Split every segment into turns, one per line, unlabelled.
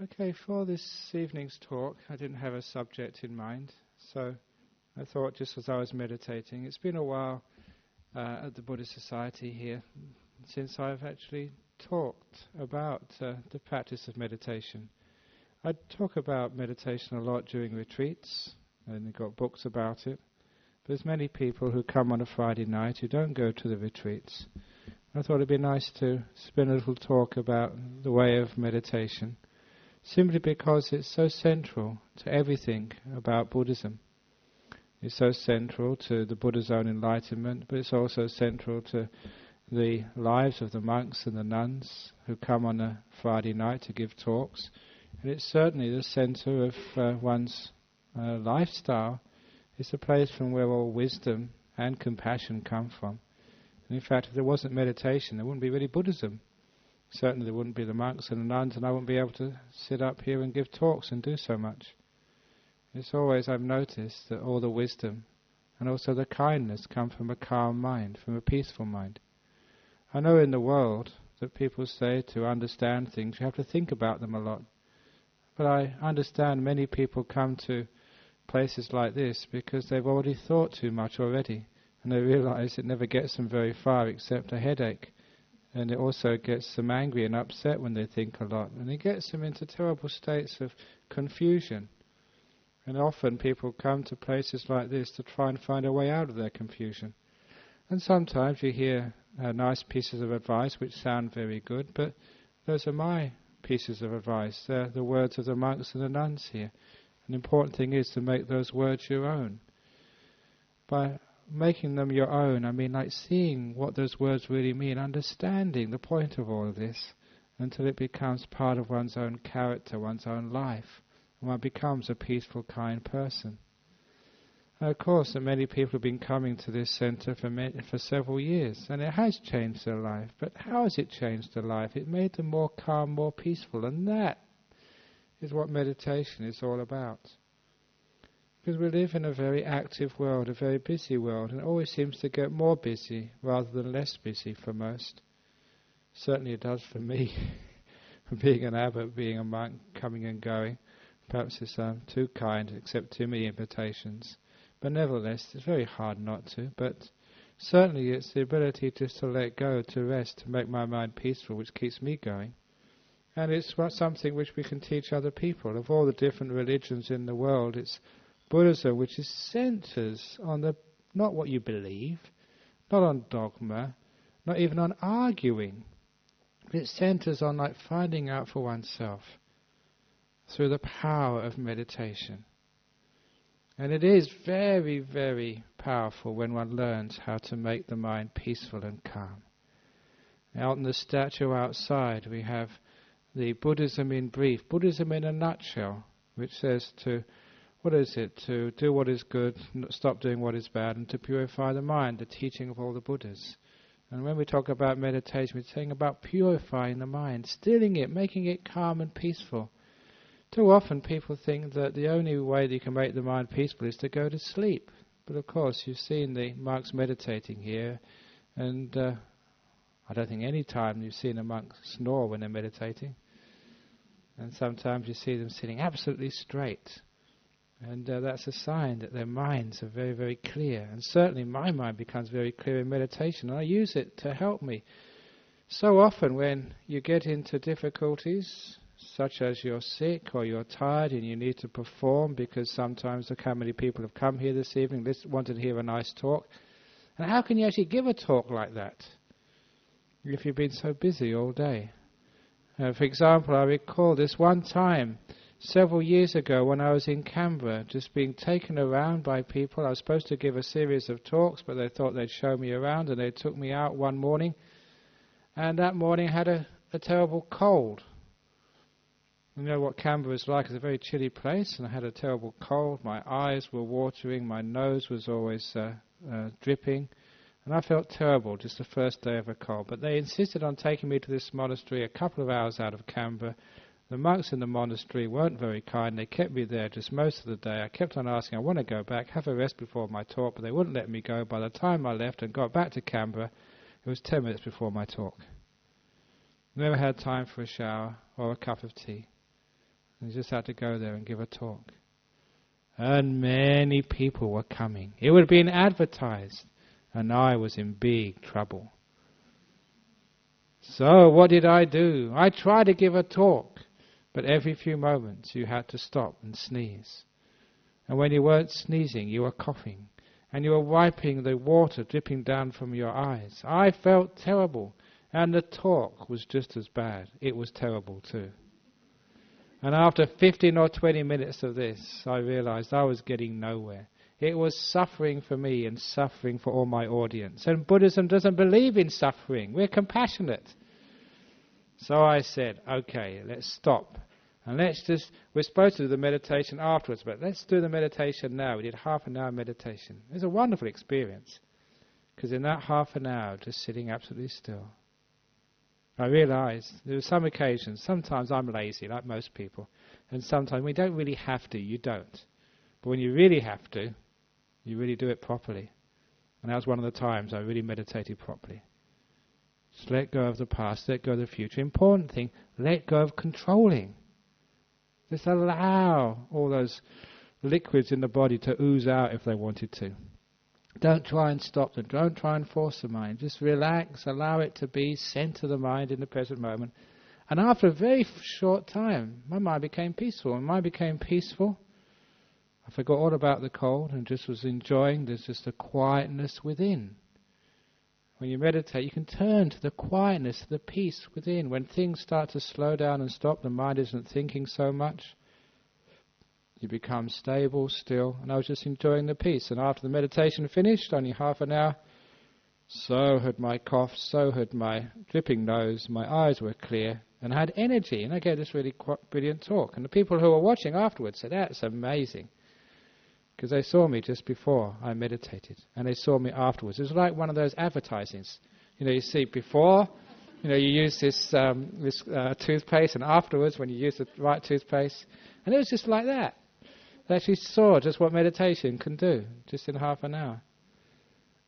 Okay, for this evening's talk, I didn't have a subject in mind, so I thought just as I was meditating, it's been a while at the Buddhist Society here since I've actually talked about the practice of meditation. I talk about meditation a lot during retreats, and I've got books about it, but there's many people who come on a Friday night who don't go to the retreats. I thought it'd be nice to spend a little talk about the way of meditation, simply because it's so central to everything about Buddhism. It's so central to the Buddha's own enlightenment, but it's also central to the lives of the monks and the nuns who come on a Friday night to give talks. And it's certainly the center of one's lifestyle. It's a place from where all wisdom and compassion come from. And in fact, if there wasn't meditation, there wouldn't be really Buddhism. Certainly there wouldn't be the monks and the nuns, and I wouldn't be able to sit up here and give talks and do so much. It's always, I've noticed, that all the wisdom and also the kindness come from a calm mind, from a peaceful mind. I know in the world that people say to understand things you have to think about them a lot. But I understand many people come to places like this because they've already thought too much already, and they realize it never gets them very far except a headache. And it also gets them angry and upset when they think a lot. And it gets them into terrible states of confusion. And often people come to places like this to try and find a way out of their confusion. And sometimes you hear nice pieces of advice which sound very good, but those are my pieces of advice. They're the words of the monks and the nuns here. An important thing is to make those words your own. By making them your own, I mean like seeing what those words really mean, understanding the point of all of this, until it becomes part of one's own character, one's own life, and one becomes a peaceful, kind person. And of course, that many people have been coming to this center for several years, and it has changed their life. But how has it changed their life? It made them more calm, more peaceful, and that is what meditation is all about. Because we live in a very active world, a very busy world, and it always seems to get more busy rather than less busy for most. Certainly it does for me, being an abbot, being a monk, coming and going. Perhaps it's too kind, accept too many invitations. But nevertheless, it's very hard not to. But certainly it's the ability just to let go, to rest, to make my mind peaceful, which keeps me going. And it's something which we can teach other people. Of all the different religions in the world, it's Buddhism, which is centers on not what you believe, not on dogma, not even on arguing. It centers on like finding out for oneself through the power of meditation. And it is very, very powerful when one learns how to make the mind peaceful and calm. Out in the statue outside we have the Buddhism in brief, Buddhism in a nutshell, which says to do what is good, stop doing what is bad, and to purify the mind, the teaching of all the Buddhas. And when we talk about meditation, we're saying about purifying the mind, stilling it, making it calm and peaceful. Too often people think that the only way that you can make the mind peaceful is to go to sleep. But of course, you've seen the monks meditating here, and I don't think any time you've seen a monk snore when they're meditating. And sometimes you see them sitting absolutely straight. And that's a sign that their minds are very, very clear. And certainly my mind becomes very clear in meditation. And I use it to help me. So often when you get into difficulties, such as you're sick or you're tired and you need to perform, because sometimes look how many people have come here this evening, wanted to hear a nice talk. And how can you actually give a talk like that if you've been so busy all day? For example, I recall this one time several years ago when I was in Canberra, just being taken around by people. I was supposed to give a series of talks, but they thought they'd show me around, and they took me out one morning. And that morning I had a terrible cold. You know what Canberra is like. It's a very chilly place, and I had a terrible cold. My eyes were watering, my nose was always dripping, and I felt terrible just the first day of a cold. But they insisted on taking me to this monastery a couple of hours out of Canberra. The monks in the monastery weren't very kind. They kept me there just most of the day. I kept on asking, I want to go back, have a rest before my talk, but they wouldn't let me go. By the time I left and got back to Canberra, it was 10 minutes before my talk. Never had time for a shower or a cup of tea. And you just had to go there and give a talk. And many people were coming. It would have been advertised. And I was in big trouble. So what did I do? I tried to give a talk. But every few moments you had to stop and sneeze. And when you weren't sneezing, you were coughing. And you were wiping the water dripping down from your eyes. I felt terrible. And the talk was just as bad. It was terrible too. And after 15 or 20 minutes of this, I realized I was getting nowhere. It was suffering for me and suffering for all my audience. And Buddhism doesn't believe in suffering. We're compassionate. So I said, okay, let's stop. And we're supposed to do the meditation afterwards, but let's do the meditation now. We did half an hour meditation. It was a wonderful experience. Because in that half an hour, just sitting absolutely still, I realized there were some occasions, sometimes I'm lazy, like most people, and sometimes we don't really have to, you don't. But when you really have to, you really do it properly. And that was one of the times I really meditated properly. Just let go of the past, let go of the future. Important thing, let go of controlling. Just allow all those liquids in the body to ooze out if they wanted to. Don't try and stop them. Don't try and force the mind. Just relax, allow it to be, center the mind in the present moment. And after a very short time, my mind became peaceful. When my mind became peaceful, I forgot all about the cold and just was enjoying. There's just a quietness within. When you meditate, you can turn to the quietness, the peace within. When things start to slow down and stop, the mind isn't thinking so much. You become stable, still, and I was just enjoying the peace. And after the meditation finished, only half an hour, so had my cough, so had my dripping nose, my eyes were clear, and I had energy. And I gave this really brilliant talk. And the people who were watching afterwards said, that's amazing. Because they saw me just before I meditated, and they saw me afterwards. It was like one of those advertisings. You know, you see before, you use this toothpaste, and afterwards, when you use the right toothpaste. And it was just like that. They actually saw just what meditation can do, just in half an hour.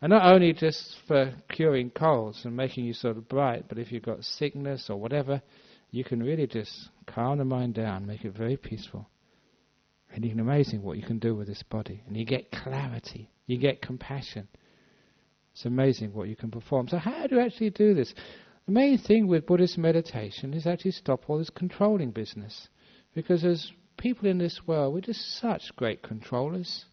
And not only just for curing colds and making you sort of bright, but if you've got sickness or whatever, you can really just calm the mind down, make it very peaceful. And it's amazing what you can do with this body. And you get clarity, you get compassion. It's amazing what you can perform. So how do you actually do this? The main thing with Buddhist meditation is actually stop all this controlling business. Because as people in this world, we're just such great controllers.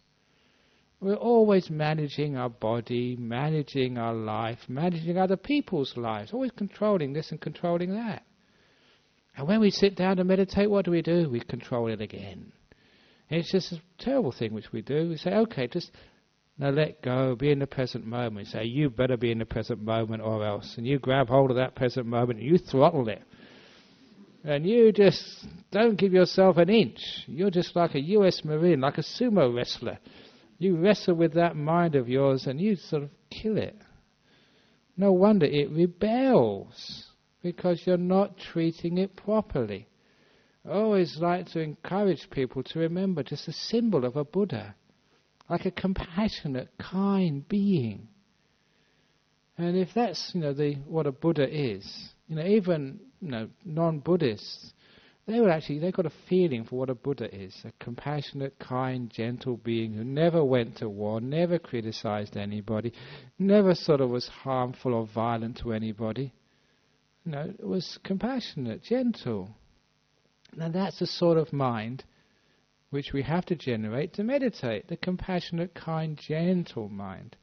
We're always managing our body, managing our life, managing other people's lives, always controlling this and controlling that. And when we sit down to meditate, what do? We control it again. And it's just a terrible thing which we do. We say, okay, just now let go, be in the present moment. We say, you better be in the present moment or else. And you grab hold of that present moment and you throttle it. And you just don't give yourself an inch. You're just like a US Marine, like a sumo wrestler. You wrestle with that mind of yours and you sort of kill it. No wonder it rebels, because you're not treating it properly. I always like to encourage people to remember just a symbol of a Buddha, like a compassionate, kind being. And if that's, what a Buddha is, even, non-Buddhists, they've got a feeling for what a Buddha is, a compassionate, kind, gentle being who never went to war, never criticized anybody, never sort of was harmful or violent to anybody. It was compassionate, gentle. Now that's the sort of mind which we have to generate to meditate, the compassionate, kind, gentle mind.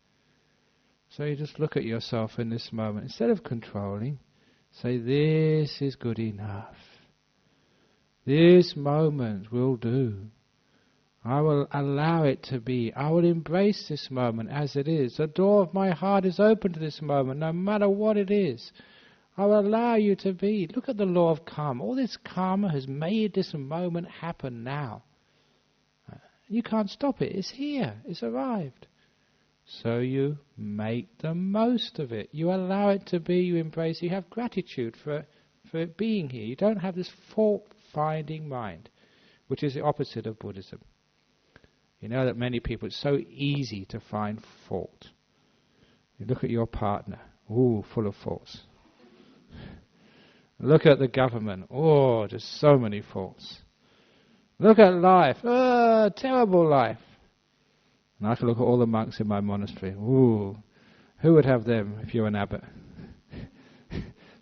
So you just look at yourself in this moment. Instead of controlling, say, this is good enough. This moment will do. I will allow it to be. I will embrace this moment as it is. The door of my heart is open to this moment, no matter what it is. I will allow you to be. Look at the law of karma. All this karma has made this moment happen now. You can't stop it. It's here. It's arrived. So you make the most of it. You allow it to be. You embrace it. You have gratitude for it being here. You don't have this fault-finding mind, which is the opposite of Buddhism. You know that many people, it's so easy to find fault. You look at your partner. Ooh, full of faults. Look at the government. Oh, just so many faults. Look at life. Terrible life. And I can look at all the monks in my monastery. Ooh, who would have them if you're an abbot?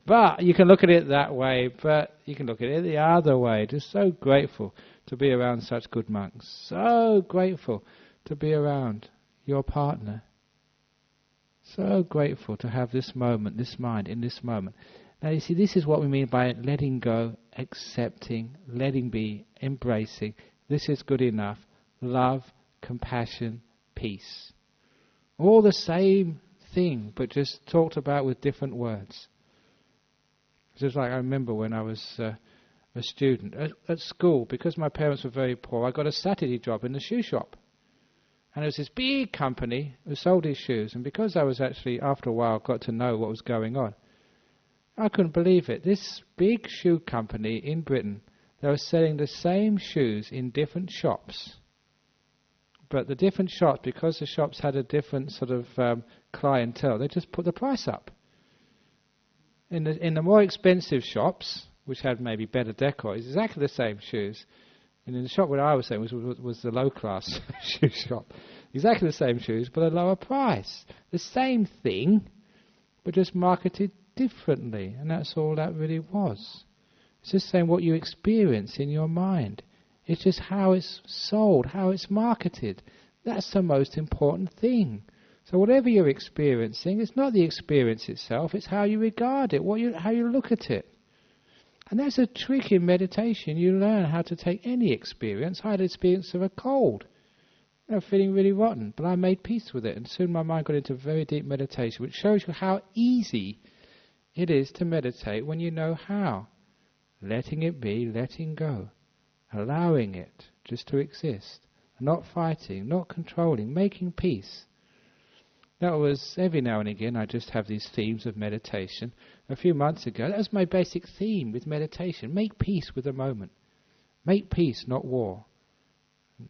But you can look at it that way, but you can look at it the other way. Just so grateful to be around such good monks. So grateful to be around your partner. So grateful to have this moment, this mind, in this moment. Now you see, this is what we mean by letting go, accepting, letting be, embracing. This is good enough. Love, compassion, peace. All the same thing, but just talked about with different words. Just like I remember when I was a student at school, because my parents were very poor, I got a Saturday job in the shoe shop. And it was this big company who sold these shoes, and because I was actually, after a while, got to know what was going on, I couldn't believe it. This big shoe company in Britain, they were selling the same shoes in different shops. But the different shops, because the shops had a different sort of clientele, they just put the price up. In the more expensive shops, which had maybe better decor, it's exactly the same shoes. And in the shop where I was saying was the low-class shoe shop. Exactly the same shoes, but a lower price. The same thing, but just marketed differently. And that's all that really was. It's just saying what you experience in your mind. It's just how it's sold, how it's marketed. That's the most important thing. So whatever you're experiencing, it's not the experience itself, it's how you regard it, how you look at it. And that's a trick in meditation. You learn how to take any experience. I had an experience of a cold, feeling really rotten, but I made peace with it, and soon my mind got into very deep meditation, which shows you how easy it is to meditate when you know how. Letting it be, letting go, allowing it just to exist, not fighting, not controlling, making peace. That was, every now and again, I just have these themes of meditation. A few months ago, that was my basic theme with meditation. Make peace with the moment. Make peace, not war.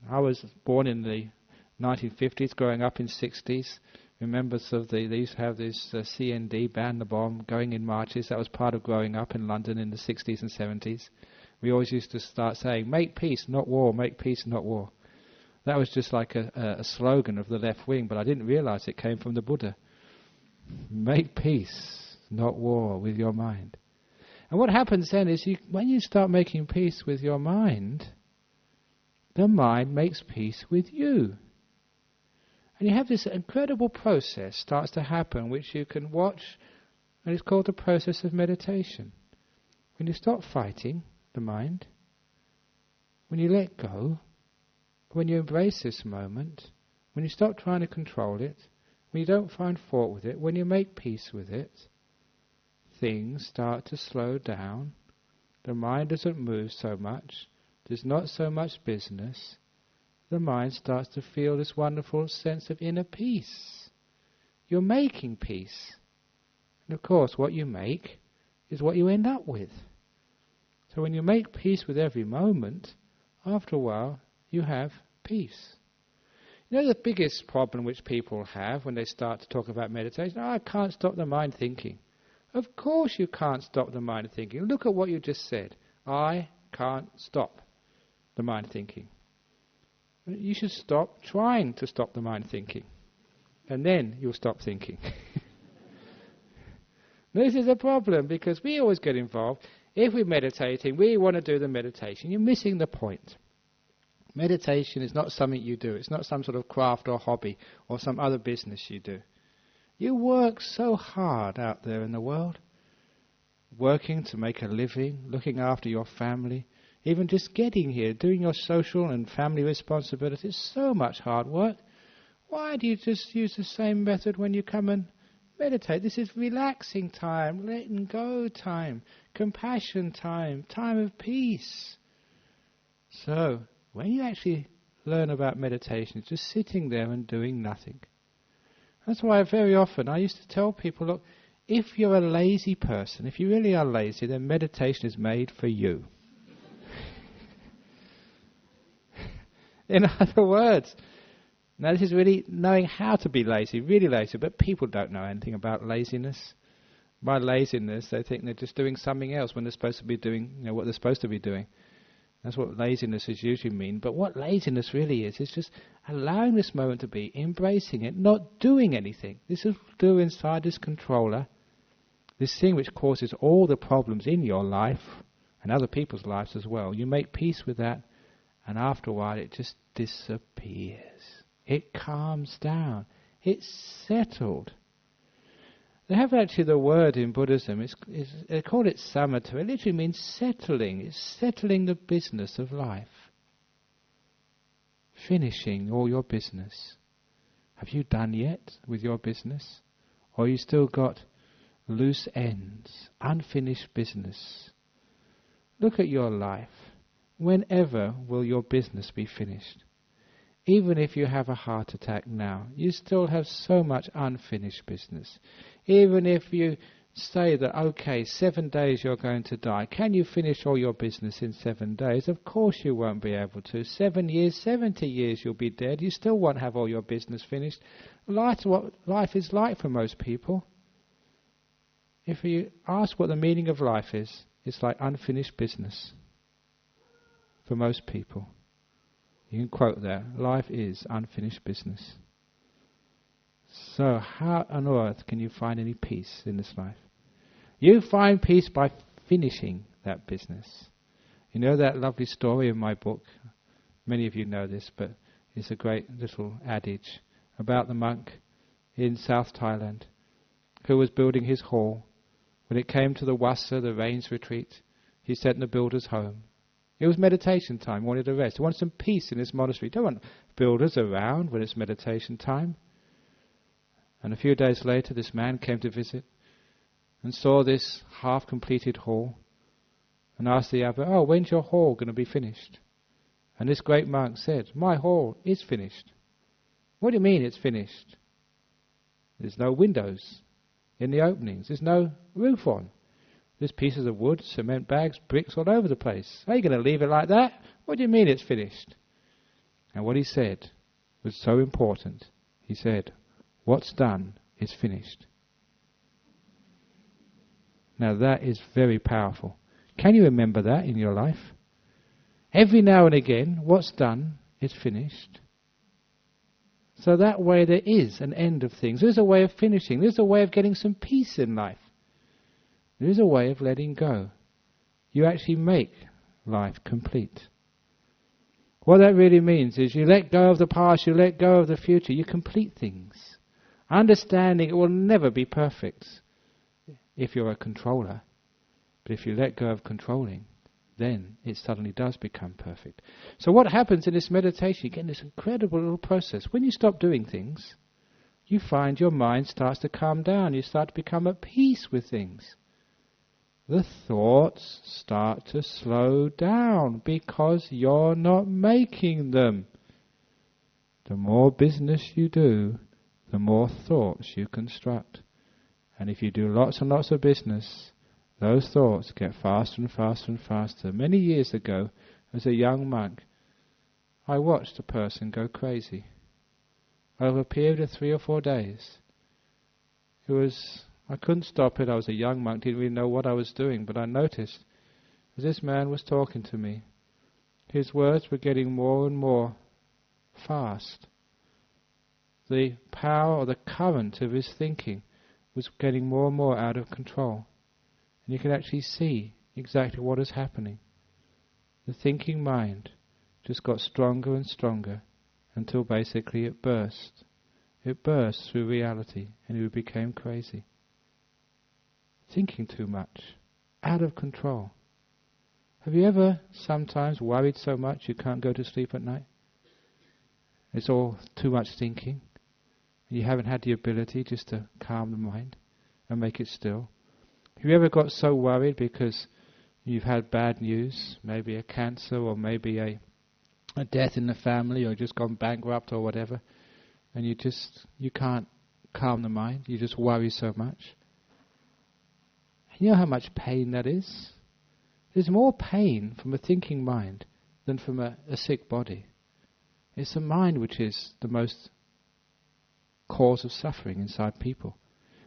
I was born in the 1950s, growing up in 60s. Remember, they used to have this CND, ban the bomb, going in marches. That was part of growing up in London in the 60s and 70s. We always used to start saying, make peace, not war, make peace, not war. That was just like a slogan of the left wing, but I didn't realize it came from the Buddha. Make peace, not war, with your mind. And what happens then is when you start making peace with your mind, the mind makes peace with you. And you have this incredible process starts to happen, which you can watch, and it's called the process of meditation. When you stop fighting the mind, when you let go, when you embrace this moment, when you stop trying to control it, when you don't find fault with it, when you make peace with it, things start to slow down. The mind doesn't move so much. There's not so much business. The mind starts to feel this wonderful sense of inner peace. You're making peace. And of course, what you make is what you end up with. So when you make peace with every moment, after a while, you have peace. You know the biggest problem which people have when they start to talk about meditation? I can't stop the mind thinking. Of course you can't stop the mind thinking. Look at what you just said. I can't stop the mind thinking. You should stop trying to stop the mind thinking. And then you'll stop thinking. This is a problem because we always get involved. If we're meditating, we want to do the meditation. You're missing the point. Meditation is not something you do. It's not some sort of craft or hobby or some other business you do. You work so hard out there in the world, working to make a living, looking after your family, even just getting here, doing your social and family responsibilities, so much hard work. Why do you just use the same method when you come and meditate? This is relaxing time, letting go time, compassion time, time of peace. So, when you actually learn about meditation, it's just sitting there and doing nothing. That's why very often I used to tell people, look, if you're a lazy person, if you really are lazy, then meditation is made for you. In other words, now this is really knowing how to be lazy, really lazy, but people don't know anything about laziness. By laziness, they think they're just doing something else when they're supposed to be doing what they're supposed to be doing. That's what laziness is usually mean. But what laziness really is just allowing this moment to be, embracing it, not doing anything. This is do inside this controller, this thing which causes all the problems in your life and other people's lives as well. You make peace with that, and after a while it just disappears. It calms down. It's settled. They have actually the word in Buddhism, they call it samatha. It literally means settling. It's settling the business of life. Finishing all your business. Have you done yet with your business? Or you still got loose ends, unfinished business? Look at your life. Whenever will your business be finished? Even if you have a heart attack now, you still have so much unfinished business. Even if you say that, okay, 7 days you're going to die, can you finish all your business in 7 days? Of course you won't be able to. 7 years, 70 years you'll be dead. You still won't have all your business finished. That's what life is like for most people. If you ask what the meaning of life is, it's like unfinished business for most people. You can quote that. Life is unfinished business. So how on earth can you find any peace in this life? You find peace by finishing that business. You know that lovely story in my book? Many of you know this, but it's a great little adage about the monk in South Thailand who was building his hall. When it came to the wasa, the rains retreat, he sat in the builder's home. It was meditation time. He wanted a rest. He wanted some peace in his monastery. Don't want builders around when it's meditation time. And a few days later, this man came to visit and saw this half-completed hall and asked the abbot, "Oh, when's your hall going to be finished?" And this great monk said, "My hall is finished." "What do you mean it's finished?" "There's no windows in the openings. There's no roof on. There's pieces of wood, cement bags, bricks all over the place. Are you going to leave it like that? What do you mean it's finished?" And what he said was so important. He said, "What's done is finished." Now that is very powerful. Can you remember that in your life? Every now and again, what's done is finished. So that way there is an end of things. There's a way of finishing. There's a way of getting some peace in life. There is a way of letting go. You actually make life complete. What that really means is you let go of the past, you let go of the future, you complete things. Understanding it will never be perfect if you're a controller. But if you let go of controlling, then it suddenly does become perfect. So what happens in this meditation, you get this incredible little process. When you stop doing things, you find your mind starts to calm down. You start to become at peace with things. The thoughts start to slow down because you're not making them. The more business you do, the more thoughts you construct. And if you do lots and lots of business, those thoughts get faster and faster and faster. Many years ago, as a young monk, I watched a person go crazy. Over a period of 3 or 4 days. I couldn't stop it. I was a young monk, didn't really know what I was doing, but I noticed as this man was talking to me, his words were getting more and more fast. The power or the current of his thinking was getting more and more out of control. And you can actually see exactly what is happening. The thinking mind just got stronger and stronger until basically it burst. It burst through reality and he became crazy. Thinking too much, out of control. Have you ever sometimes worried so much you can't go to sleep at night? It's all too much thinking. You haven't had the ability just to calm the mind and make it still. Have you ever got so worried because you've had bad news, maybe a cancer or maybe a death in the family or just gone bankrupt or whatever, and you can't calm the mind, you just worry so much? You know how much pain that is? There's more pain from a thinking mind than from a sick body. It's the mind which is the most cause of suffering inside people.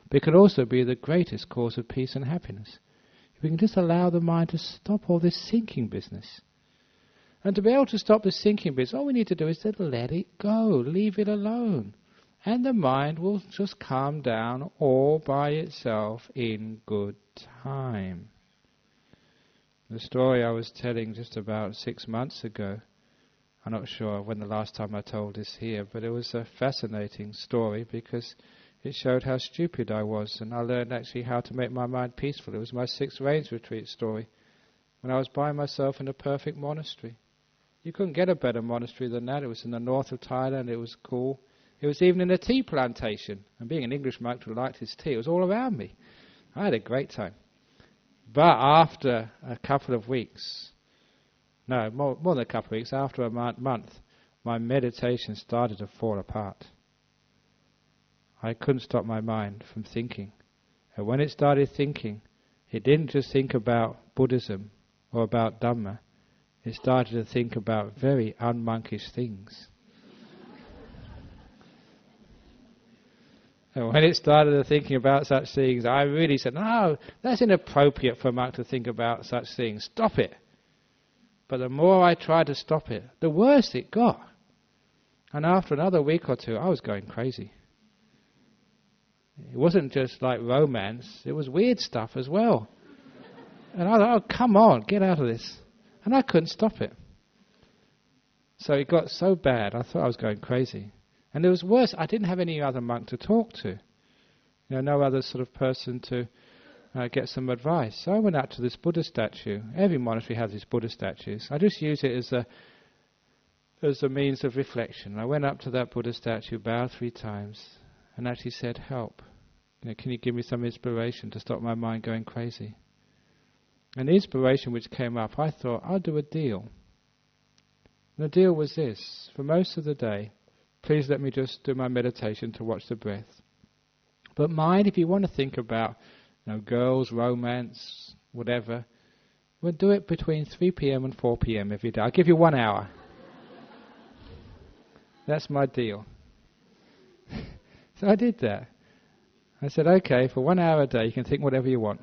But it can also be the greatest cause of peace and happiness. If we can just allow the mind to stop all this thinking business. And to be able to stop this thinking bit, all we need to do is to let it go, leave it alone. And the mind will just calm down all by itself in good time. The story I was telling just about 6 months ago, I'm not sure when the last time I told this here, but it was a fascinating story because it showed how stupid I was, and I learned actually how to make my mind peaceful. It was my 6th Rains retreat story, when I was by myself in a perfect monastery. You couldn't get a better monastery than that. It was in the north of Thailand. It was cool. It was even in a tea plantation. And being an English monk who liked his tea, it was all around me. I had a great time. But after a couple of weeks, no, more than a couple of weeks, after a month, my meditation started to fall apart. I couldn't stop my mind from thinking. And when it started thinking, it didn't just think about Buddhism or about Dhamma. It started to think about very unmonkish things. And when it started thinking about such things, I really said, no, that's inappropriate for a monk to think about such things. Stop it. But the more I tried to stop it, the worse it got. And after another week or two, I was going crazy. It wasn't just like romance, it was weird stuff as well. And I thought, oh, come on, get out of this. And I couldn't stop it. So it got so bad, I thought I was going crazy. And it was worse, I didn't have any other monk to talk to. No other sort of person to get some advice. So I went out to this Buddha statue. Every monastery has these Buddha statues. I just use it as a means of reflection. I went up to that Buddha statue, bowed 3 times, and actually said, help. Can you give me some inspiration to stop my mind going crazy? And the inspiration which came up, I thought, I'll do a deal. And the deal was this: for most of the day, please let me just do my meditation to watch the breath. But mind, if you want to think about girls, romance, whatever, we'll do it between 3 p.m. and 4 p.m. every day. I'll give you 1 hour. That's my deal. So I did that. I said, okay, for 1 hour a day you can think whatever you want.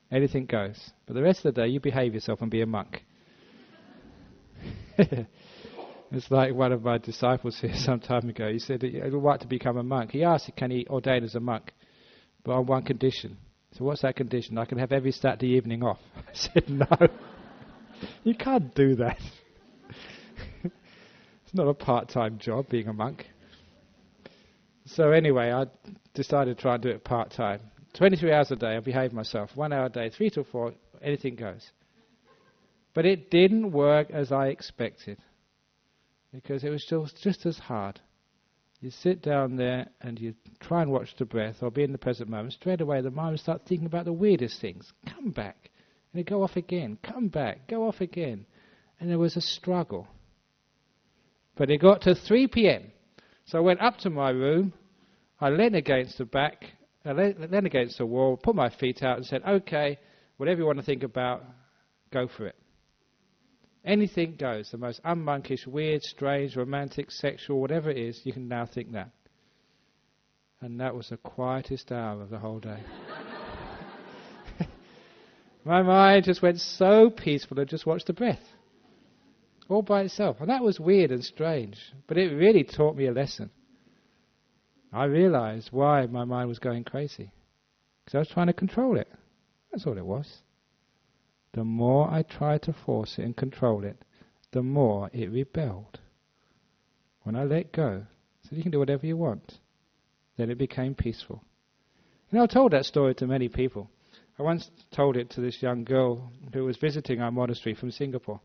Anything goes. But the rest of the day you behave yourself and be a monk. It's like one of my disciples here some time ago. He said he'd like to become a monk. He asked, can he ordain as a monk? But on one condition. So what's that condition? I can have every Saturday evening off. I said, no. You can't do that. It's not a part-time job being a monk. So anyway, I decided to try and do it part-time. 23 hours a day, I behave myself. 1 hour a day, 3 to 4, anything goes. But it didn't work as I expected, because it was just as hard. You sit down there and you try and watch the breath or be in the present moment. Straight away the mind will start thinking about the weirdest things. Come back. And it go off again. Come back. Go off again. And there was a struggle. But it got to 3 p.m. So I went up to my room. I leaned against the back. I leaned against the wall, put my feet out and said, okay, whatever you want to think about, go for it. Anything goes. The most unmonkish, weird, strange, romantic, sexual, whatever it is, you can now think that. And that was the quietest hour of the whole day. My mind just went so peaceful and just watched the breath. All by itself. And that was weird and strange. But it really taught me a lesson. I realized why my mind was going crazy. Because I was trying to control it. That's all it was. The more I tried to force it and control it, the more it rebelled. When I let go, said you can do whatever you want, then it became peaceful. I've told that story to many people. I once told it to this young girl who was visiting our monastery from Singapore.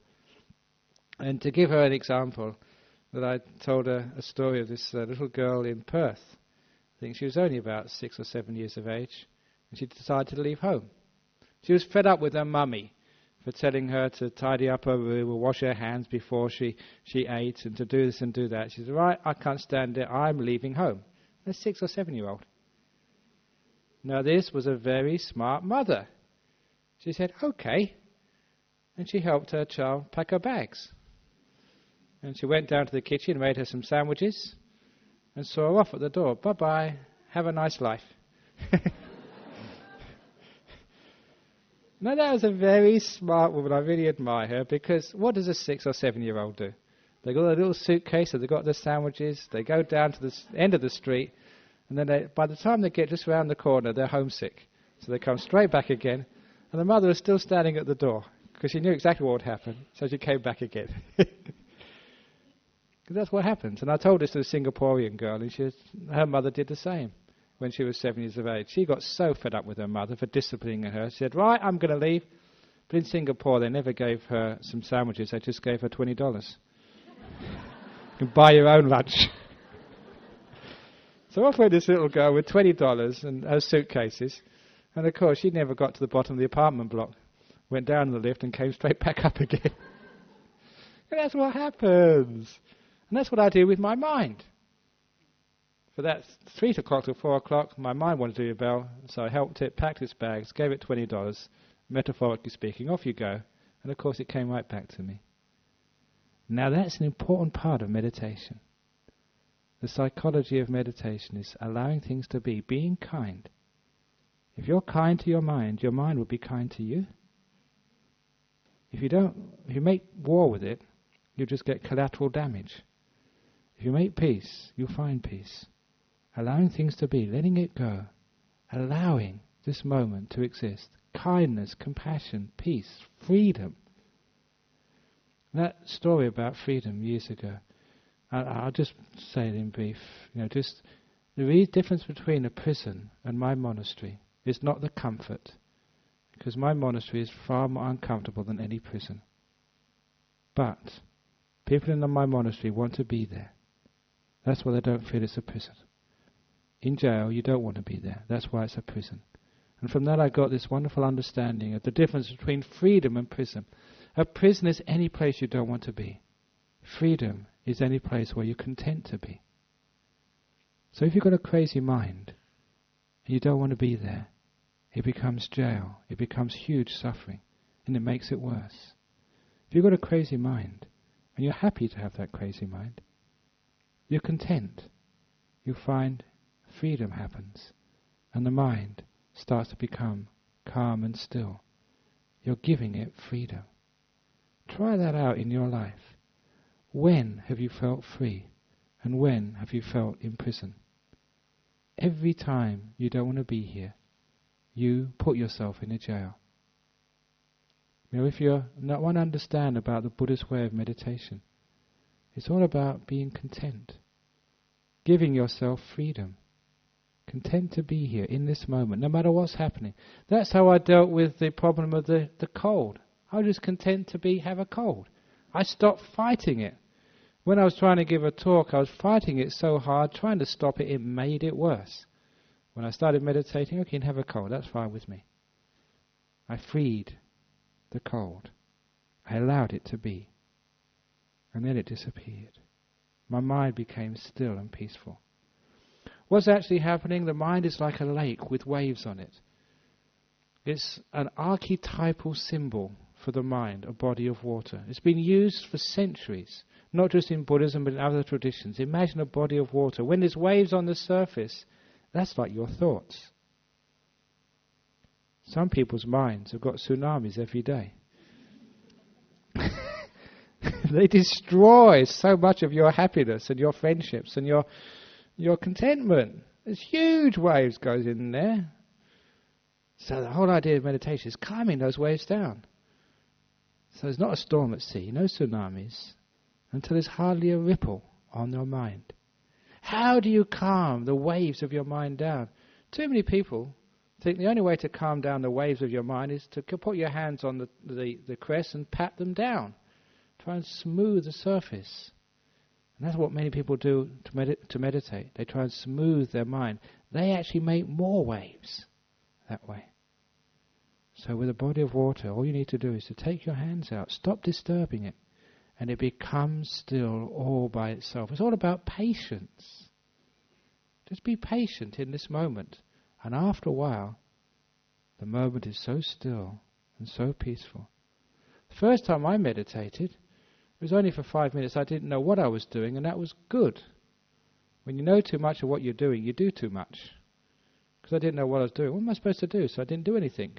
And to give her an example, that I told her a story of this little girl in Perth. I think she was only about 6 or 7 years of age, and she decided to leave home. She was fed up with her mummy for telling her to tidy up her room or wash her hands before she ate, and to do this and do that. She said, right, I can't stand it, I'm leaving home. A 6 or 7-year-old. Now this was a very smart mother. She said, okay. And she helped her child pack her bags. And she went down to the kitchen and made her some sandwiches and saw her off at the door. Bye-bye, have a nice life. No, that was a very smart woman. I really admire her, because what does a 6 or 7-year-old do? They got a little suitcase, so they got their sandwiches, they go down to the end of the street, and then by the time they get just around the corner, they're homesick. So they come straight back again, and the mother was still standing at the door, because she knew exactly what would happen, so she came back again. Because that's what happens. And I told this to a Singaporean girl, and her mother did the same when she was 7 years of age. She got so fed up with her mother for disciplining her. She said, right, I'm going to leave. But in Singapore, they never gave her some sandwiches. They just gave her $20. You can buy your own lunch. So off went this little girl with $20 and her suitcases. And of course, she never got to the bottom of the apartment block. Went down the lift and came straight back up again. And that's what happens. And that's what I do with my mind. For that 3 o'clock to 4 o'clock, my mind wanted to rebel, so I helped it, packed its bags, gave it $20, metaphorically speaking, off you go. And of course it came right back to me. Now that's an important part of meditation. The psychology of meditation is allowing things to be, being kind. If you're kind to your mind will be kind to you. If you make war with it, you just get collateral damage. If you make peace, you'll find peace. Allowing things to be, letting it go, allowing this moment to exist. Kindness, compassion, peace, freedom. That story about freedom years ago, I'll just say it in brief. Just the difference between a prison and my monastery is not the comfort, because my monastery is far more uncomfortable than any prison. But people in my monastery want to be there. That's why they don't feel it's a prison. In jail, you don't want to be there. That's why it's a prison. And from that I got this wonderful understanding of the difference between freedom and prison. A prison is any place you don't want to be. Freedom is any place where you're content to be. So if you've got a crazy mind, and you don't want to be there, it becomes jail. It becomes huge suffering, and it makes it worse. If you've got a crazy mind, and you're happy to have that crazy mind, you're content. You find freedom happens, and the mind starts to become calm and still. You're giving it freedom. Try that out in your life. When have you felt free, and when have you felt in prison? Every time you don't want to be here, you put yourself in a jail. If you not want to understand about the Buddhist way of meditation, it's all about being content, giving yourself freedom. Content to be here in this moment, no matter what's happening. That's how I dealt with the problem of the cold. I was just content to have a cold. I stopped fighting it. When I was trying to give a talk, I was fighting it so hard, trying to stop it, it made it worse. When I started meditating, okay, have a cold, that's fine with me. I freed the cold. I allowed it to be. And then it disappeared. My mind became still and peaceful. What's actually happening? The mind is like a lake with waves on it. It's an archetypal symbol for the mind, a body of water. It's been used for centuries, not just in Buddhism but in other traditions. Imagine a body of water. When there's waves on the surface, that's like your thoughts. Some people's minds have got tsunamis every day. They destroy so much of your happiness and your friendships and your contentment. There's huge waves goes in there. So the whole idea of meditation is calming those waves down. So there's not a storm at sea, no tsunamis, until there's hardly a ripple on your mind. How do you calm the waves of your mind down? Too many people think the only way to calm down the waves of your mind is to put your hands on the crest and pat them down. Try and smooth the surface. And that's what many people do to meditate. They try and smooth their mind. They actually make more waves that way. So with a body of water, all you need to do is to take your hands out, stop disturbing it, and it becomes still all by itself. It's all about patience. Just be patient in this moment. And after a while, the moment is so still and so peaceful. The first time I meditated, it was only for 5 minutes. I didn't know what I was doing, and that was good. When you know too much of what you're doing, you do too much. Because I didn't know what I was doing. What am I supposed to do? So I didn't do anything.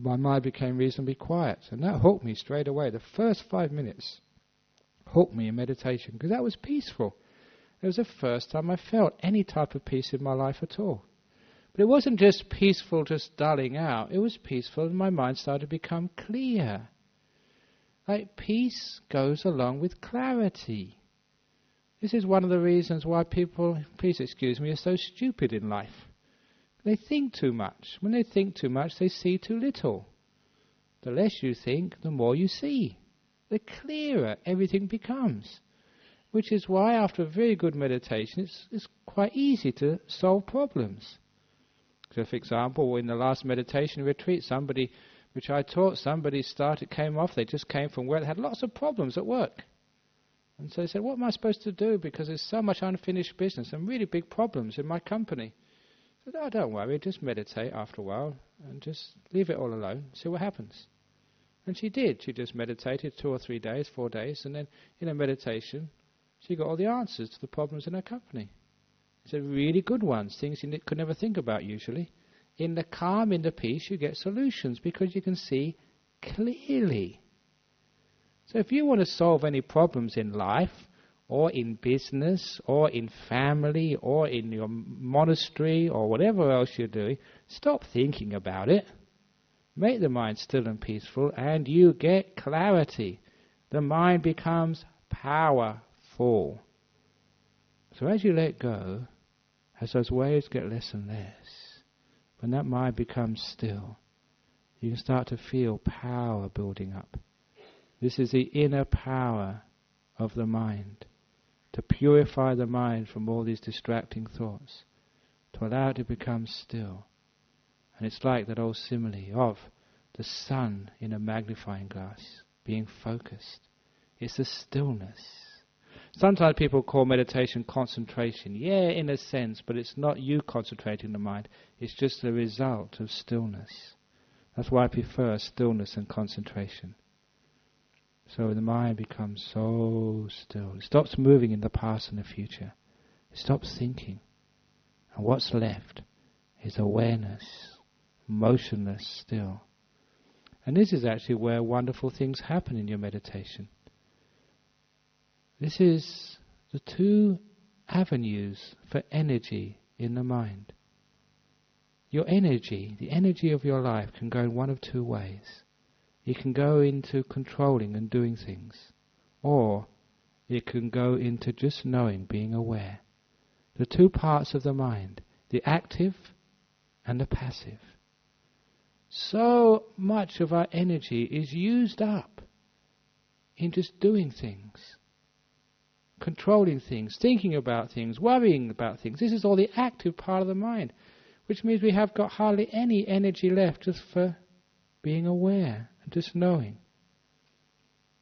My mind became reasonably quiet, and that hooked me straight away. The first 5 minutes hooked me in meditation, because that was peaceful. It was the first time I felt any type of peace in my life at all. But it wasn't just peaceful, just dulling out. It was peaceful, and my mind started to become clear. Like, peace goes along with clarity. This is one of the reasons why people, please excuse me, are so stupid in life. They think too much. When they think too much, they see too little. The less you think, the more you see. The clearer everything becomes. Which is why after a very good meditation, it's quite easy to solve problems. So for example, in the last meditation retreat, somebody, which I taught, somebody came off, they just came from work, they had lots of problems at work. And so they said, what am I supposed to do? Because there's so much unfinished business and really big problems in my company. I said, oh, don't worry, just meditate after a while and just leave it all alone, see what happens. And she did. She just meditated 2 or 3 days, 4 days, and then in a meditation, she got all the answers to the problems in her company. It's a really good ones, things you could never think about usually. In the calm, in the peace, you get solutions because you can see clearly. So if you want to solve any problems in life, or in business, or in family, or in your monastery, or whatever else you're doing, stop thinking about it. Make the mind still and peaceful, and you get clarity. The mind becomes powerful. So as you let go, as those waves get less and less, when that mind becomes still, you can start to feel power building up. This is the inner power of the mind, to purify the mind from all these distracting thoughts, to allow it to become still. And it's like that old simile of the sun in a magnifying glass being focused. It's the stillness. Sometimes people call meditation concentration. Yeah, in a sense, but it's not you concentrating the mind. It's just the result of stillness. That's why I prefer stillness and concentration. So the mind becomes so still. It stops moving in the past and the future. It stops thinking. And what's left is awareness, motionless still. And this is actually where wonderful things happen in your meditation. This is the 2 avenues for energy in the mind. Your energy, the energy of your life, can go in one of 2 ways. It can go into controlling and doing things, or it can go into just knowing, being aware. The 2 parts of the mind, the active and the passive. So much of our energy is used up in just doing things, controlling things, thinking about things, worrying about things. This is all the active part of the mind, which means we have got hardly any energy left just for being aware and just knowing.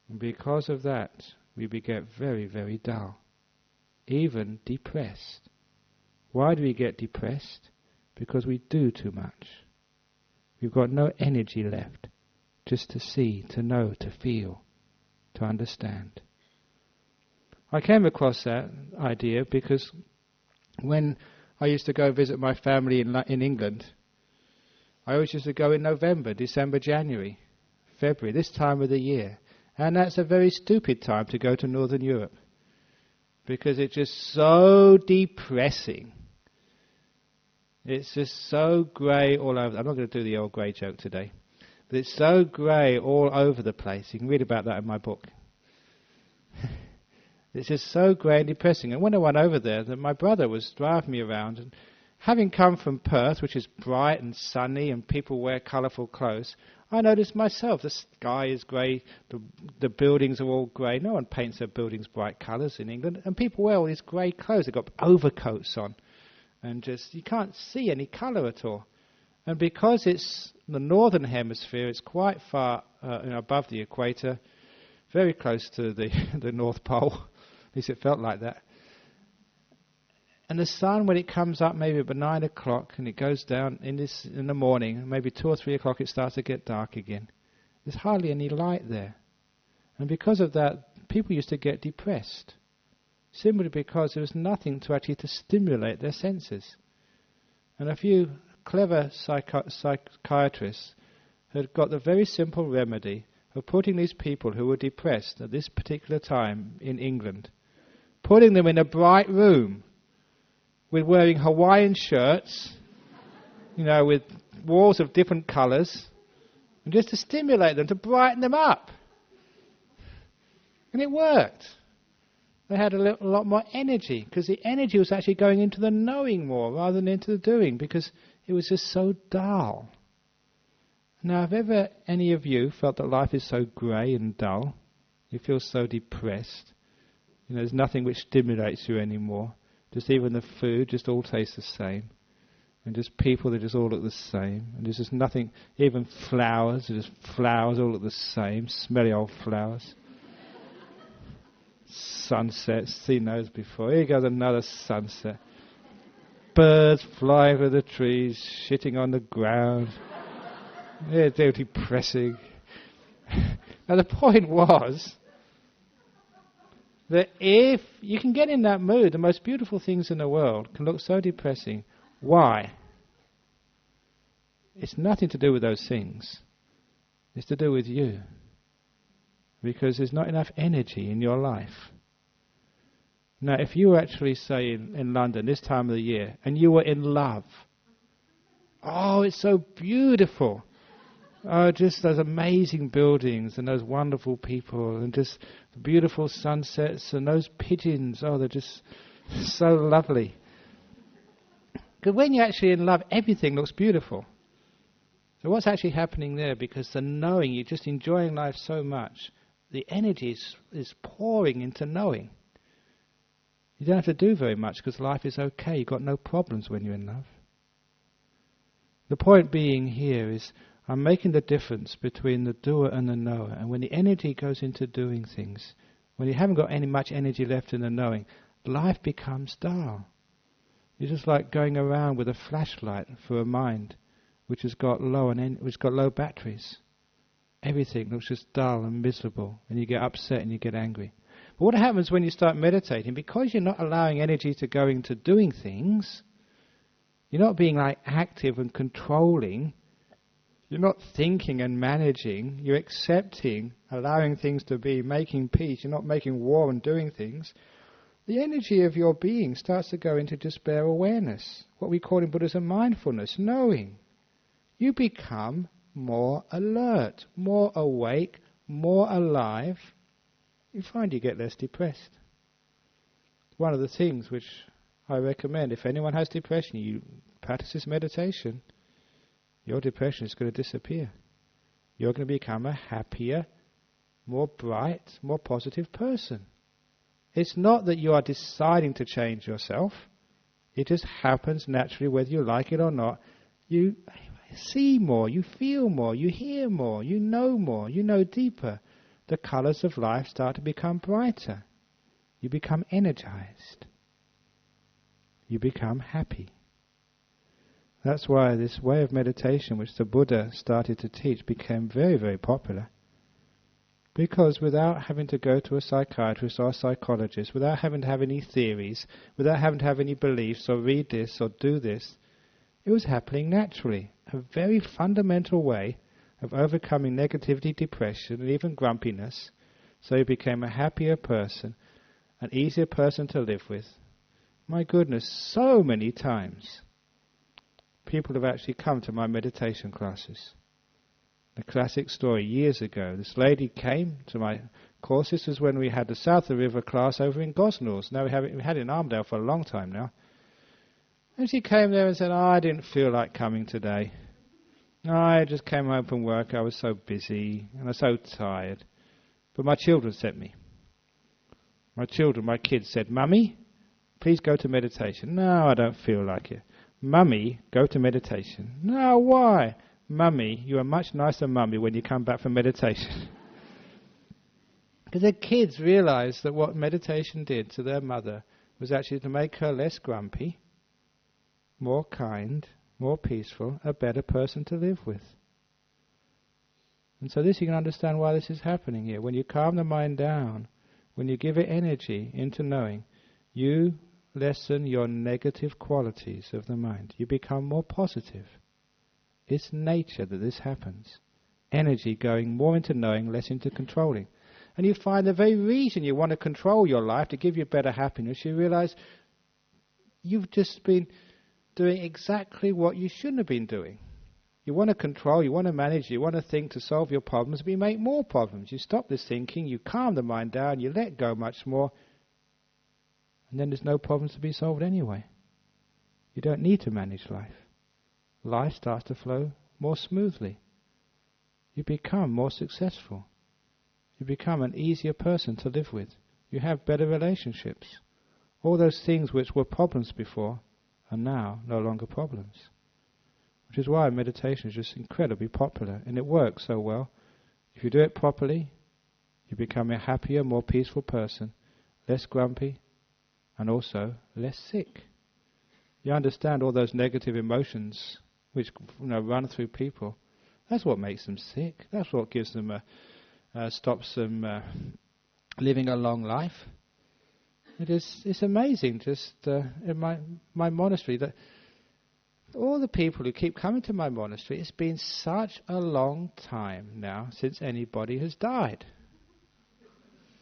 And because of that, we get very, very dull, even depressed. Why do we get depressed? Because we do too much. We've got no energy left just to see, to know, to feel, to understand. I came across that idea because when I used to go visit my family in England, I always used to go in November, December, January, February, this time of the year. And that's a very stupid time to go to Northern Europe because it's just so depressing. It's just so grey all over. I'm not going to do the old grey joke today. But it's so grey all over the place. You can read about that in my book. It's just so grey and depressing. And when I went over there, my brother was driving me around. And having come from Perth, which is bright and sunny and people wear colourful clothes, I noticed myself, the sky is grey, the buildings are all grey. No one paints their buildings bright colours in England. And people wear all these grey clothes. They've got overcoats on. And just, you can't see any colour at all. And because it's the northern hemisphere, it's quite far above the equator, very close to the North Pole. At least it felt like that. And the sun, when it comes up maybe about 9 o'clock and it goes down in the morning, maybe 2 or 3 o'clock it starts to get dark again. There's hardly any light there. And because of that, people used to get depressed. Simply because there was nothing to actually to stimulate their senses. And a few clever psychiatrists had got the very simple remedy of putting these people who were depressed at this particular time in England, putting them in a bright room with wearing Hawaiian shirts, with walls of different colours, and just to stimulate them, to brighten them up. And it worked. They had a lot more energy, because the energy was actually going into the knowing more rather than into the doing, because it was just so dull. Now, have ever any of you felt that life is so grey and dull? You feel so depressed. There's nothing which stimulates you anymore. Just even the food just all tastes the same. And just people that just all look the same. And there's just nothing, even flowers, just flowers all look the same, smelly old flowers. Sunsets, seen those before. Here goes another sunset. Birds flying over the trees, shitting on the ground. They're depressing. Now the point was that if you can get in that mood, the most beautiful things in the world can look so depressing. Why? It's nothing to do with those things. It's to do with you. Because there's not enough energy in your life. Now, if you were actually, say, in London this time of the year, and you were in love, oh, it's so beautiful. Oh, just those amazing buildings and those wonderful people and just beautiful sunsets and those pigeons, oh, they're just so lovely. Because when you're actually in love, everything looks beautiful. So what's actually happening there? Because the knowing, you're just enjoying life so much, the energy is pouring into knowing. You don't have to do very much because life is okay. You've got no problems when you're in love. The point being here is I'm making the difference between the doer and the knower. And when the energy goes into doing things, when you haven't got much energy left in the knowing, life becomes dull. You're just like going around with a flashlight for a mind which has got low batteries. Everything looks just dull and miserable, and you get upset and you get angry. But what happens when you start meditating, because you're not allowing energy to go into doing things, you're not being like active and controlling, you're not thinking and managing, you're accepting, allowing things to be, making peace, you're not making war and doing things, the energy of your being starts to go into just bare awareness, what we call in Buddhism mindfulness, knowing. You become more alert, more awake, more alive. You find you get less depressed. One of the things which I recommend, if anyone has depression, you practice this meditation, your depression is going to disappear. You're going to become a happier, more bright, more positive person. It's not that you are deciding to change yourself. It just happens naturally, whether you like it or not. You see more, you feel more, you hear more, you know deeper. The colours of life start to become brighter. You become energized. You become happy. That's why this way of meditation, which the Buddha started to teach, became very, very popular. Because without having to go to a psychiatrist or a psychologist, without having to have any theories, without having to have any beliefs or read this or do this, it was happening naturally. A very fundamental way of overcoming negativity, depression, and even grumpiness, so he became a happier person, an easier person to live with. My goodness, so many times people have actually come to my meditation classes. The classic story, years ago, this lady came to my course. This was when we had the South of the River class over in Gosnells. Now we had it in Armdale for a long time now. And she came there and said, I didn't feel like coming today. I just came home from work, I was so busy, and I was so tired. But my children sent me. My kids said, Mummy, please go to meditation. No, I don't feel like it. Mummy, go to meditation. No, why? Mummy, you are much nicer mummy when you come back from meditation. Because the kids realized that what meditation did to their mother was actually to make her less grumpy, more kind, more peaceful, a better person to live with. And so this, you can understand why this is happening here. When you calm the mind down, when you give it energy into knowing, you lessen your negative qualities of the mind. You become more positive. It's nature that this happens. energy going more into knowing, less into controlling. And you find the very reason you want to control your life to give you better happiness, you realize you've just been doing exactly what you shouldn't have been doing. You want to control, you want to manage, you want to think to solve your problems, but you make more problems. You stop this thinking, you calm the mind down, you let go much more, and then there's no problems to be solved anyway. You don't need to manage life. Life starts to flow more smoothly. You become more successful. You become an easier person to live with. You have better relationships. All those things which were problems before are now no longer problems. Which is why meditation is just incredibly popular, and it works so well. If you do it properly, you become a happier, more peaceful person, less grumpy, and also less sick. You understand all those negative emotions which run through people. That's what makes them sick. That's what gives them stops them living a long life. It's amazing. Just in my monastery, that all the people who keep coming to my monastery, it's been such a long time now since anybody has died.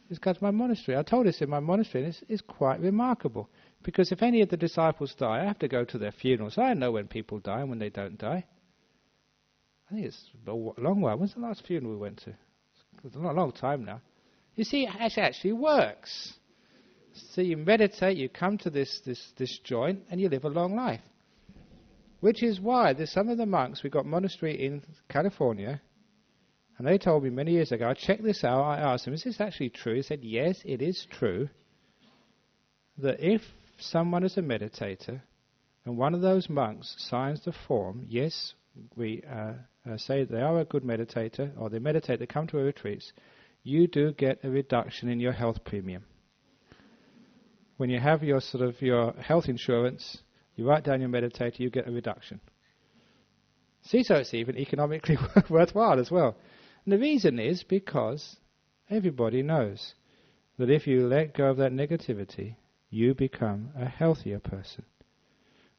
It's got to my monastery. I told this in my monastery, and it's quite remarkable. Because if any of the disciples die, I have to go to their funerals. I know when people die and when they don't die. I think it's a long while. When's the last funeral we went to? It's a long time now. You see, it actually works. So you meditate, you come to this joint, and you live a long life. Which is why there's some of the monks, we got monastery in California, and they told me many years ago, I checked this out, I asked them, is this actually true? He said, yes, it is true, that if someone is a meditator, and one of those monks signs the form, yes, we say they are a good meditator, or they meditate, they come to our retreats, you do get a reduction in your health premium. When you have your health insurance, you write down your meditator, you get a reduction. See, so it's even economically worthwhile as well. And the reason is because everybody knows that if you let go of that negativity, you become a healthier person.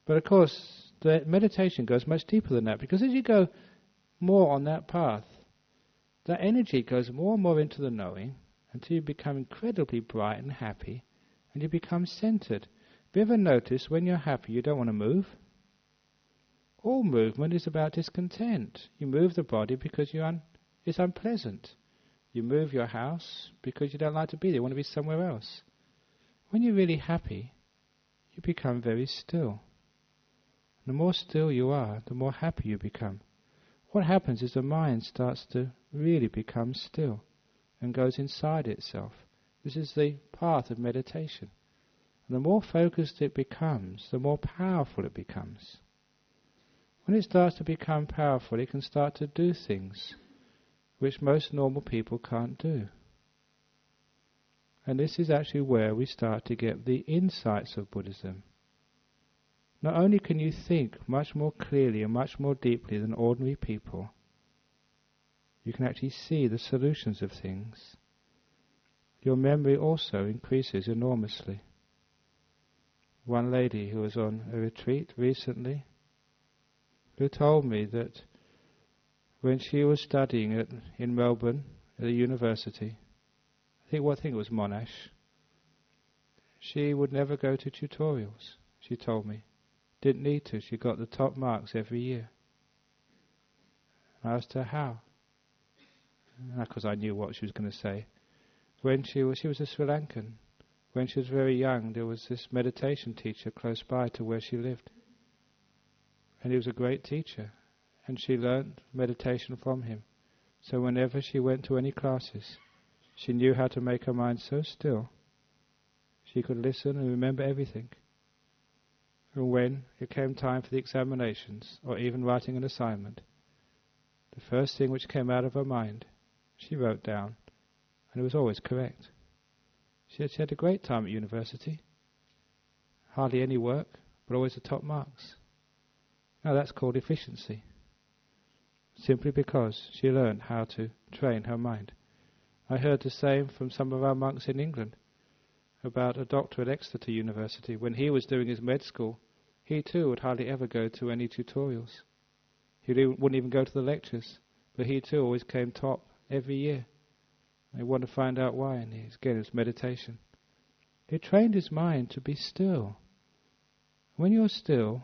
But of course, the meditation goes much deeper than that, because as you go more on that path, that energy goes more and more into the knowing until you become incredibly bright and happy, and you become centered. Have you ever noticed when you're happy you don't want to move? All movement is about discontent. You move the body because it's unpleasant. You move your house because you don't like to be there, you want to be somewhere else. When you're really happy, you become very still. The more still you are, the more happy you become. What happens is the mind starts to really become still and goes inside itself. This is the path of meditation. And the more focused it becomes, the more powerful it becomes. When it starts to become powerful, it can start to do things which most normal people can't do. And this is actually where we start to get the insights of Buddhism. Not only can you think much more clearly and much more deeply than ordinary people, you can actually see the solutions of things. Your memory also increases enormously. One lady who was on a retreat recently, who told me that when she was studying in Melbourne at a university, I think it was Monash, she would never go to tutorials, she told me. Didn't need to, she got the top marks every year. I asked her how. Because I knew what she was going to say. When she was a Sri Lankan. When she was very young, there was this meditation teacher close by to where she lived. And he was a great teacher. And she learned meditation from him. So whenever she went to any classes, she knew how to make her mind so still, she could listen and remember everything. And when it came time for the examinations, or even writing an assignment, the first thing which came out of her mind, she wrote down, and it was always correct. She had a great time at university. Hardly any work, but always the top marks. Now that's called efficiency. Simply because she learned how to train her mind. I heard the same from some of our monks in England about a doctor at Exeter University. When he was doing his med school, he too would hardly ever go to any tutorials. He wouldn't even go to the lectures, but he too always came top every year. They want to find out why, and again it's meditation. He trained his mind to be still. When you're still,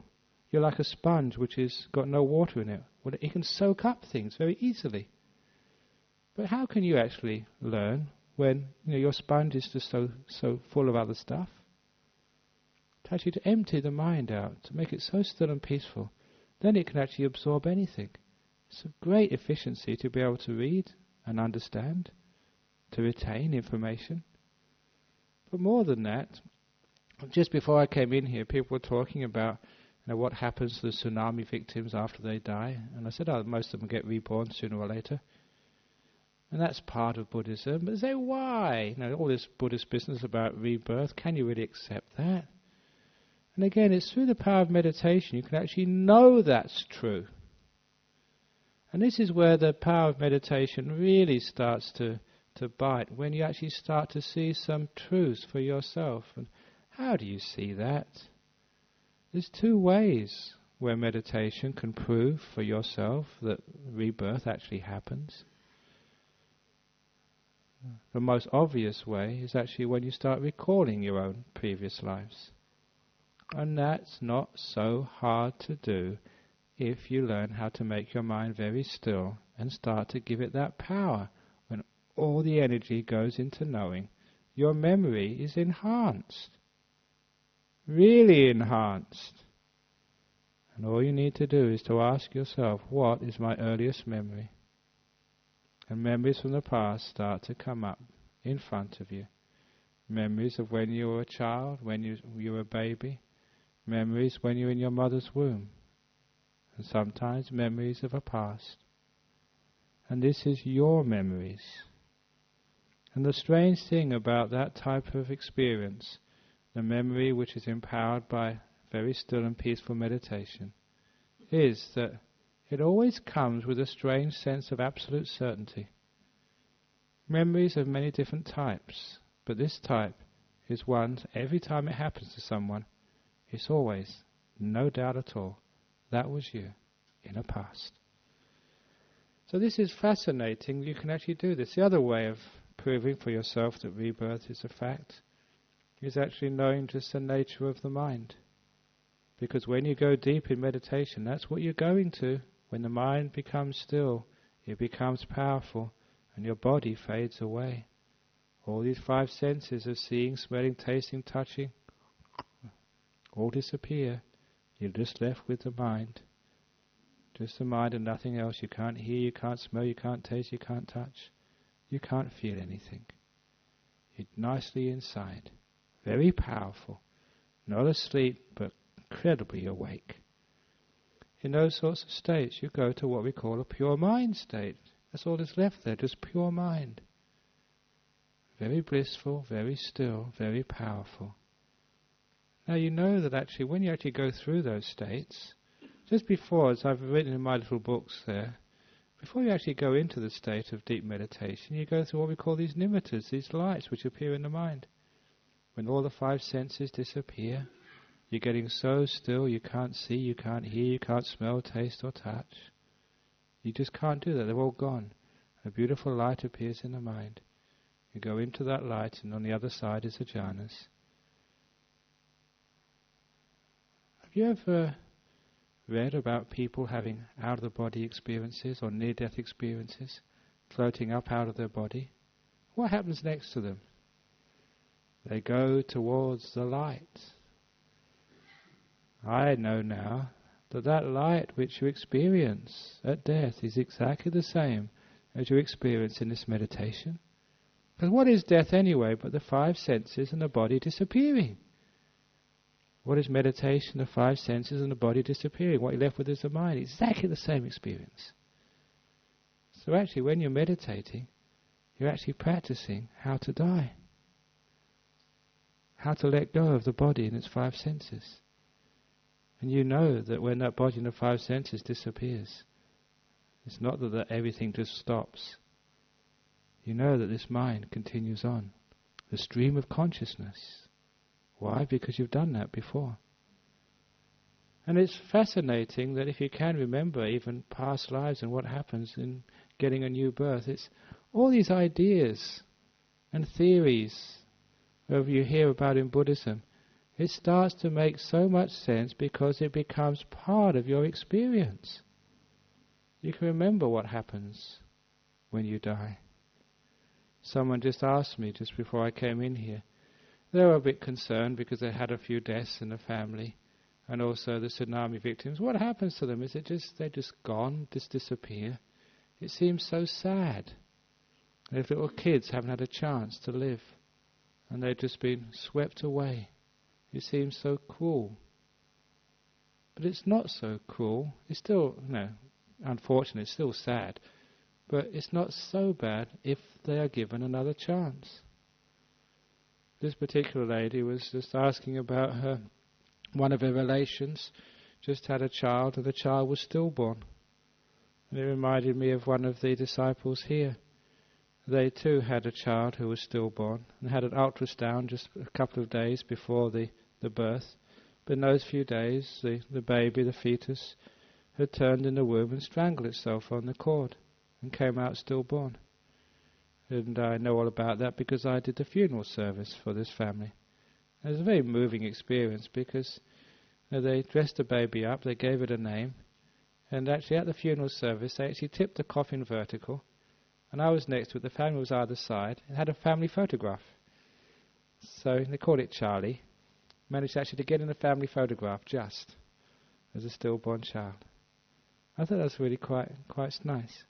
you're like a sponge which has got no water in it. Well, it can soak up things very easily. But how can you actually learn when your sponge is just so full of other stuff? To empty the mind out, to make it so still and peaceful, then it can actually absorb anything. It's a great efficiency to be able to read and understand, to retain information. But more than that, just before I came in here, people were talking about what happens to the tsunami victims after they die. And I said, most of them get reborn sooner or later. And that's part of Buddhism. But they say, why? All this Buddhist business about rebirth, can you really accept that? And again, it's through the power of meditation you can actually know that's true. And this is where the power of meditation really starts to bite, when you actually start to see some truths for yourself. And how do you see that? There's two ways where meditation can prove for yourself that rebirth actually happens. The most obvious way is actually when you start recalling your own previous lives. And that's not so hard to do if you learn how to make your mind very still and start to give it that power. When all the energy goes into knowing, your memory is enhanced. Really enhanced. And all you need to do is to ask yourself, what is my earliest memory? And memories from the past start to come up in front of you. Memories of when you were a child, when you were a baby. Memories when you were in your mother's womb. And sometimes memories of a past. And this is your memories. And the strange thing about that type of experience, the memory which is empowered by very still and peaceful meditation, is that it always comes with a strange sense of absolute certainty. Memories of many different types, but this type is one, every time it happens to someone, it's always, no doubt at all, that was you in a past. So this is fascinating. You can actually do this. The other way of proving for yourself that rebirth is a fact is actually knowing just the nature of the mind. Because when you go deep in meditation, that's what you're going to. When the mind becomes still, it becomes powerful, and your body fades away. All these five senses of seeing, smelling, tasting, touching, all disappear. You're just left with the mind. Just the mind and nothing else. You can't hear, you can't smell, you can't taste, you can't touch. You can't feel anything. You're nicely inside. Very powerful. Not asleep, but incredibly awake. In those sorts of states, you go to what we call a pure mind state. That's all that's left there, just pure mind. Very blissful, very still, very powerful. Now you know that actually when you actually go through those states, just before, as I've written in my little books there, before you actually go into the state of deep meditation, you go through what we call these nimittas, these lights which appear in the mind. When all the five senses disappear, you're getting so still you can't see, you can't hear, you can't smell, taste or touch. You just can't do that, they're all gone. A beautiful light appears in the mind. You go into that light and on the other side is the jhanas. Have you ever read about people having out-of-the-body experiences or near-death experiences, floating up out of their body? What happens next to them? They go towards the light. I know now that light which you experience at death is exactly the same as you experience in this meditation. Because what is death anyway but the five senses and the body disappearing? What is meditation? The five senses and the body disappearing. What you're left with is the mind. Exactly the same experience. So actually when you're meditating, you're actually practicing how to die. How to let go of the body and its five senses. And you know that when that body and the five senses disappears, it's not that everything just stops. You know that this mind continues on. The stream of consciousness. Why? Because you've done that before. And it's fascinating that if you can remember even past lives and what happens, and getting a new birth. It's all these ideas and theories that you hear about in Buddhism. It starts to make so much sense because it becomes part of your experience. You can remember what happens when you die. Someone just asked me just before I came in here. They were a bit concerned because they had a few deaths in the family, and also the tsunami victims. What happens to them? Is it just they're just gone, just disappear? It seems so sad. If little kids haven't had a chance to live, and they've just been swept away. It seems so cruel. But it's not so cruel. It's still, unfortunately, it's still sad. But it's not so bad if they are given another chance. This particular lady was just asking about one of her relations just had a child, and the child was stillborn. And it reminded me of one of the disciples here. They too had a child who was stillborn and had an ultrasound just a couple of days before the birth. But in those few days, the baby, the fetus, had turned in the womb and strangled itself on the cord and came out stillborn. And I know all about that because I did the funeral service for this family. It was a very moving experience because they dressed the baby up, they gave it a name, and actually at the funeral service they actually tipped the coffin vertical, and I was next to it, the family was either side. It had a family photograph. So they called it Charlie. Managed actually to get in a family photograph just as a stillborn child. I thought that was really quite nice.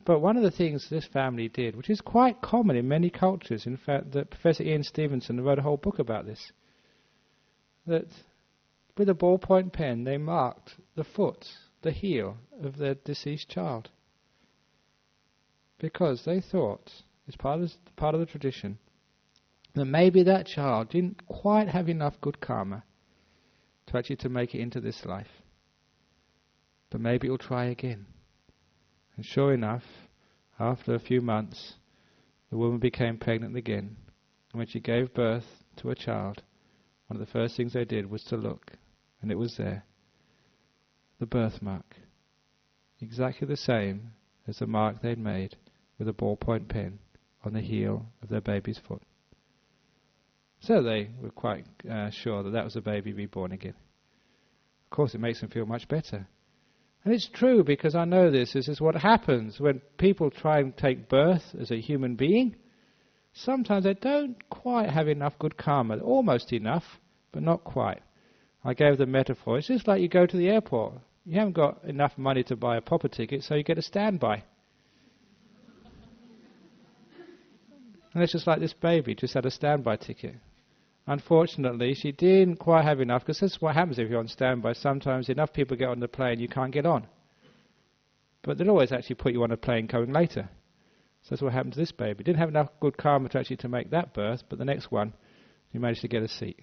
But one of the things this family did, which is quite common in many cultures, in fact, that Professor Ian Stevenson wrote a whole book about this, that with a ballpoint pen they marked the foot, the heel of their deceased child. Because they thought, it's part of the tradition, that maybe that child didn't quite have enough good karma to make it into this life. But maybe it will try again. And sure enough, after a few months, the woman became pregnant again. And when she gave birth to a child, one of the first things they did was to look, and it was there. The birthmark. Exactly the same as the mark they'd made with a ballpoint pen on the heel of their baby's foot. So they were quite sure that was a baby reborn again. Of course, it makes them feel much better. And it's true, because I know this is what happens when people try and take birth as a human being. Sometimes they don't quite have enough good karma. Almost enough, but not quite. I gave the metaphor. It's just like you go to the airport. You haven't got enough money to buy a proper ticket, so you get a standby. And it's just like this baby just had a standby ticket. Unfortunately, she didn't quite have enough, because this is what happens if you're on standby. Sometimes enough people get on the plane, you can't get on. But they'll always actually put you on a plane coming later. So that's what happened to this baby. Didn't have enough good karma to make that birth, but the next one, you managed to get a seat,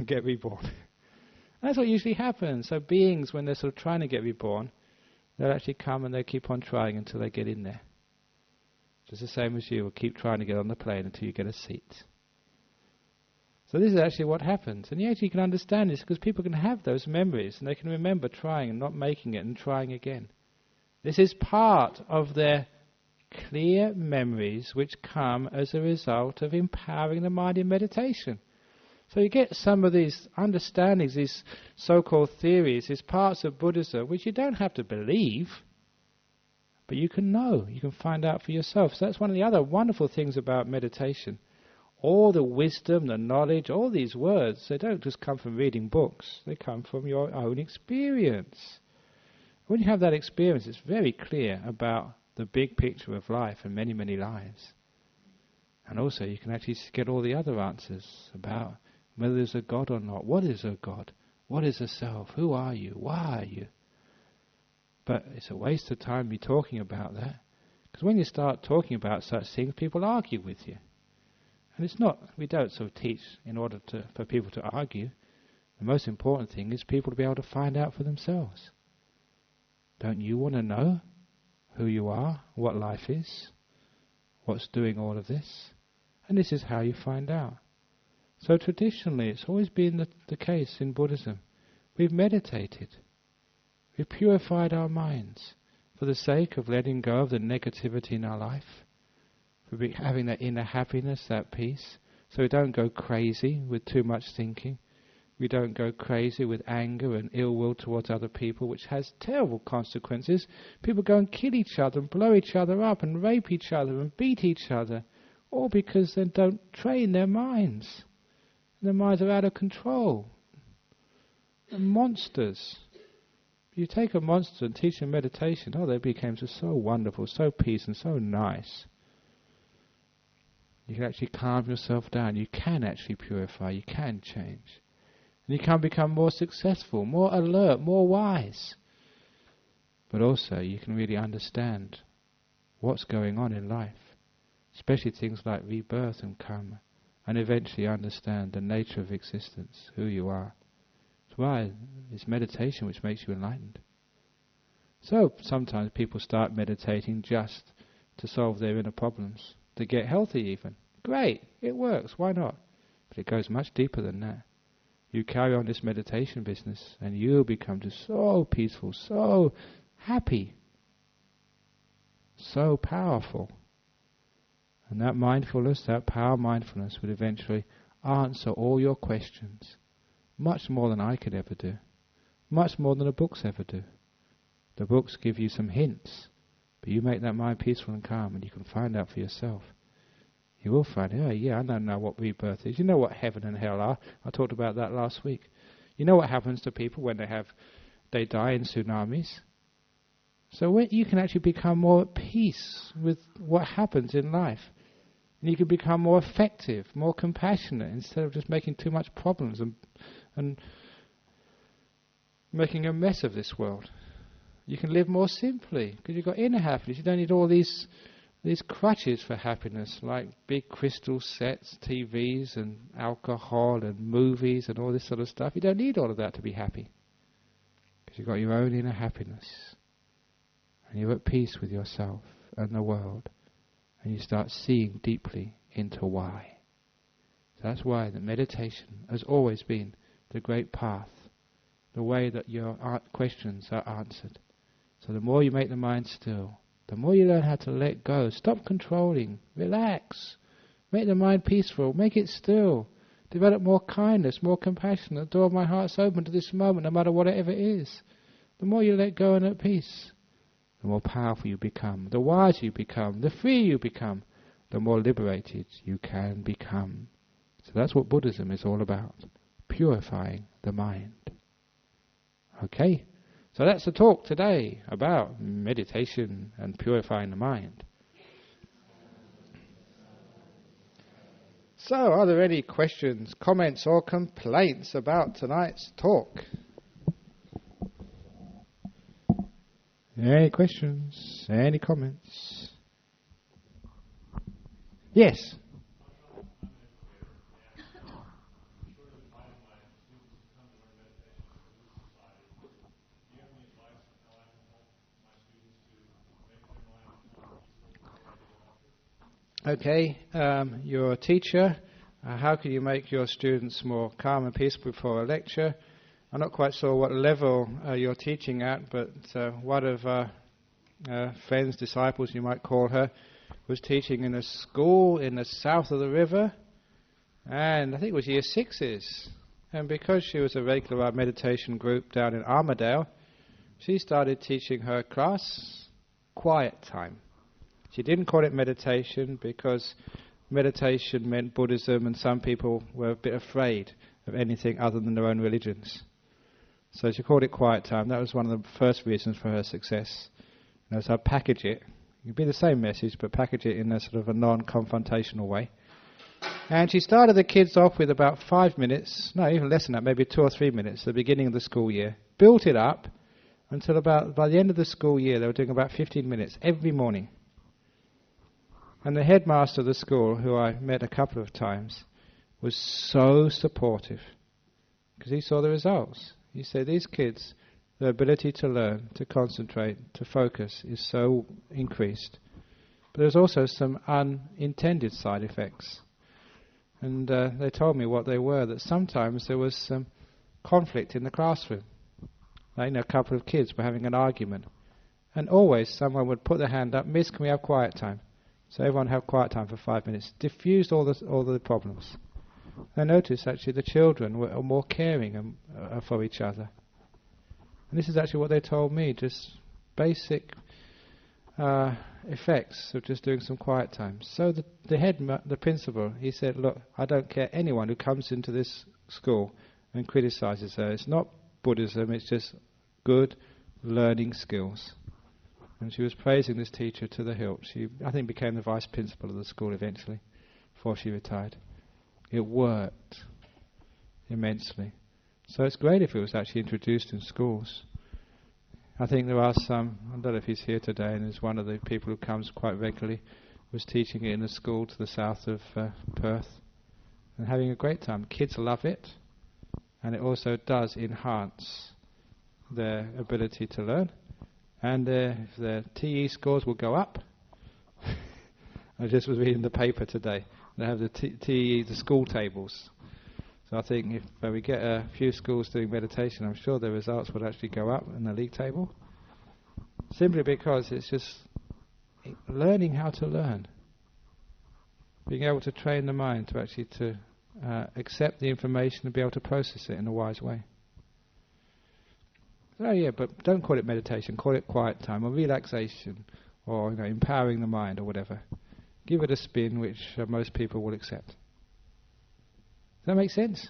get reborn. And that's what usually happens. So beings, when they're sort of trying to get reborn, they'll actually come and they keep on trying until they get in there. Just the same as you will keep trying to get on the plane until you get a seat. So this is actually what happens. And you actually can understand this because people can have those memories and they can remember trying and not making it and trying again. This is part of their clear memories which come as a result of empowering the mind in meditation. So you get some of these understandings, these so-called theories, these parts of Buddhism which you don't have to believe, but you can know, you can find out for yourself. So that's one of the other wonderful things about meditation. All the wisdom, the knowledge, all these words, they don't just come from reading books. They come from your own experience. When you have that experience, it's very clear about the big picture of life and many, many lives. And also you can actually get all the other answers about whether there's a God or not. What is a God? What is a self? Who are you? Why are you? But it's a waste of time me talking about that. Because when you start talking about such things, people argue with you. And it's not, we don't sort of teach in order for people to argue. The most important thing is people to be able to find out for themselves. Don't you want to know who you are, what life is, what's doing all of this? And this is how you find out. So traditionally, it's always been the case in Buddhism. We've meditated. We've purified our minds. for the sake of letting go of the negativity in our life, for having that inner happiness, that peace, so we don't go crazy with too much thinking. We don't go crazy with anger and ill will towards other people, which has terrible consequences. People go and kill each other and blow each other up and rape each other and beat each other, all because they don't train their minds. Their minds are out of control. They're monsters. You take a monster and teach them meditation, they become so wonderful, so peaceful and so nice. You can actually calm yourself down. You can actually purify. You can change. And you can become more successful, more alert, more wise. But also you can really understand what's going on in life, especially things like rebirth and karma, and eventually understand the nature of existence, who you are. That's why it's meditation which makes you enlightened. So sometimes people start meditating just to solve their inner problems, to get healthy even. Great, it works, why not? But it goes much deeper than that. You carry on this meditation business and you'll become just so peaceful, so happy, so powerful. And that mindfulness, that power mindfulness will eventually answer all your questions, much more than I could ever do, much more than the books ever do. The books give you some hints, but you make that mind peaceful and calm and you can find out for yourself. You will find, I don't know what rebirth is. You know what heaven and hell are. I talked about that last week. You know what happens to people when they die in tsunamis. So you can actually become more at peace with what happens in life. And you can become more effective, more compassionate, instead of just making too much problems and making a mess of this world. You can live more simply, because you've got inner happiness. You don't need all these crutches for happiness, like big crystal sets, TVs and alcohol and movies and all this sort of stuff. You don't need all of that to be happy, because you've got your own inner happiness and you're at peace with yourself and the world, and you start seeing deeply into why. So that's why the meditation has always been the great path, the way that your questions are answered. So the more you make the mind still, the more you learn how to let go, stop controlling, relax, make the mind peaceful, make it still, develop more kindness, more compassion. The door of my heart's open to this moment, no matter whatever it is. The more you let go and at peace, the more powerful you become, the wiser you become, the freer you become, the more liberated you can become. So that's what Buddhism is all about, purifying the mind. Okay? So that's the talk today about meditation and purifying the mind. So, are there any questions, comments or complaints about tonight's talk? Any questions? Any comments? Yes? Okay, you're a teacher. How can you make your students more calm and peaceful before a lecture? I'm not quite sure what level you're teaching at, but one of our friends, disciples you might call her, was teaching in a school in the south of the river, and I think it was year 6s. And because she was a regular of our meditation group down in Armadale, she started teaching her class quiet time. She didn't call it meditation because meditation meant Buddhism, and some people were a bit afraid of anything other than their own religions. So she called it quiet time. That was one of the first reasons for her success. So package it. It could be the same message, but package it in a sort of a non-confrontational way. And she started the kids off with about 5 minutes, no, even less than that, maybe 2 or 3 minutes at the beginning of the school year. Built it up until about, by the end of the school year, they were doing about 15 minutes every morning. And the headmaster of the school, who I met a couple of times, was so supportive because he saw the results. He said, these kids, their ability to learn, to concentrate, to focus is so increased. But there's also some unintended side effects. And they told me what they were, that sometimes there was some conflict in the classroom. Like, a couple of kids were having an argument. And always someone would put their hand up, "Miss, can we have quiet time?" So everyone have quiet time for 5 minutes. Diffused all the problems. I noticed actually the children were more caring for each other. And this is actually what they told me, just basic effects of just doing some quiet time. So the principal, he said, "Look, I don't care anyone who comes into this school and criticizes her. It's not Buddhism, it's just good learning skills." And she was praising this teacher to the hilt. She, I think, became the vice principal of the school eventually, before she retired. It worked immensely. So it's great if it was actually introduced in schools. I think there are some, I don't know if he's here today, and there's one of the people who comes quite regularly, was teaching it in a school to the south of Perth, and having a great time. Kids love it, and it also does enhance their ability to learn. And their TE scores will go up. I just was reading the paper today. They have the TE, the school tables. So I think if we get a few schools doing meditation, I'm sure the results would actually go up in the league table. Simply because it's just learning how to learn. Being able to train the mind to actually accept the information and be able to process it in a wise way. Oh yeah, but don't call it meditation, call it quiet time or relaxation or empowering the mind or whatever. Give it a spin which most people will accept. Does that make sense?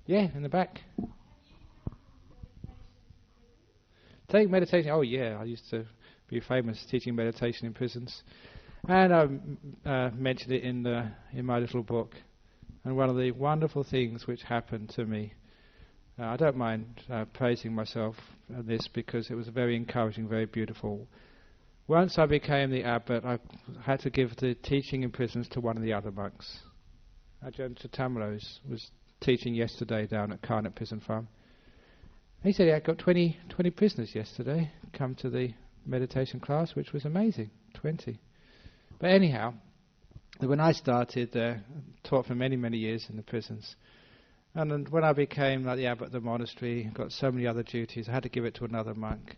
Yeah, in the back. Take meditation. Oh yeah, I used to be famous teaching meditation in prisons. And I mentioned it in my little book. And one of the wonderful things which happened to me, I don't mind praising myself on this because it was very encouraging, very beautiful. Once I became the abbot, I had to give the teaching in prisons to one of the other monks. Ajahn Brahmavamso was teaching yesterday down at Karnak Prison Farm. He said he had got 20 prisoners yesterday come to the meditation class, which was amazing, 20. But anyhow, when I started, taught for many, many years in the prisons. And when I became like the abbot of the monastery, got so many other duties, I had to give it to another monk.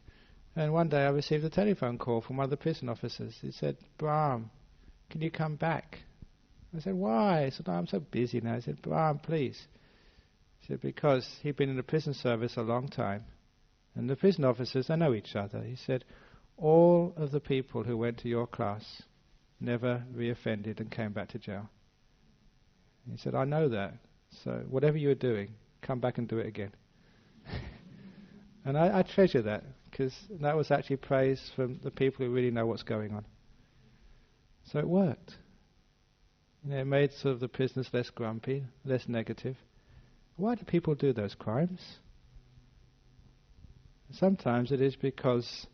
And one day I received a telephone call from one of the prison officers. He said, "Brahm, can you come back?" I said, "Why?" He said, "I'm so busy now." I said, "Brahm, please." He said, because he'd been in the prison service a long time. And the prison officers, they know each other. He said, all of the people who went to your class never reoffended and came back to jail. He said, "I know that. So whatever you were doing, come back and do it again." And I treasure that, because that was actually praise from the people who really know what's going on. So it worked. It made sort of the prisoners less grumpy, less negative. Why do people do those crimes? Sometimes it is because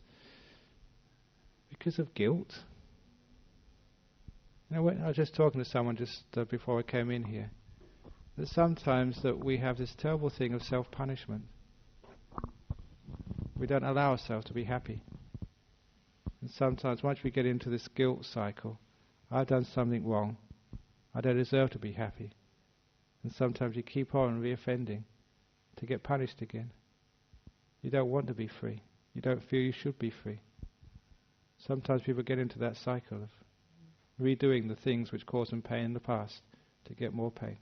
of guilt. I was just talking to someone just before I came in here, that sometimes that we have this terrible thing of self-punishment. We don't allow ourselves to be happy. And sometimes once we get into this guilt cycle, I've done something wrong, I don't deserve to be happy. And sometimes you keep on reoffending to get punished again. You don't want to be free. You don't feel you should be free. Sometimes people get into that cycle of redoing the things which caused them pain in the past to get more pain.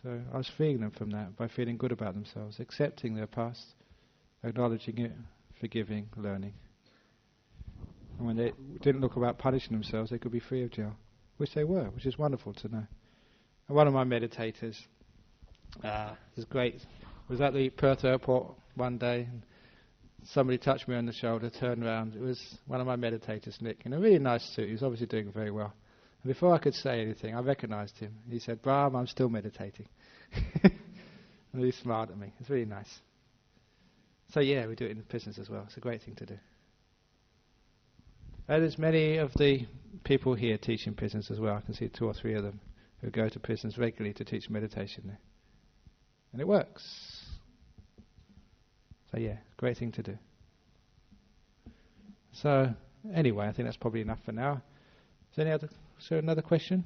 So I was freeing them from that by feeling good about themselves, accepting their past, acknowledging it, forgiving, learning. And when they didn't look about punishing themselves, they could be free of jail, which they were, which is wonderful to know. And one of my meditators was great. Was at the Perth airport one day, and somebody touched me on the shoulder, turned around. It was one of my meditators, Nick, in a really nice suit. He was obviously doing very well. And before I could say anything, I recognised him. He said, "Brahm, I'm still meditating." And he smiled at me. It's really nice. So yeah, we do it in prisons as well. It's a great thing to do. And there's many of the people here teach in prisons as well. I can see 2 or 3 of them who go to prisons regularly to teach meditation there. And it works. So yeah, great thing to do. So anyway, I think that's probably enough for now. Is there another question?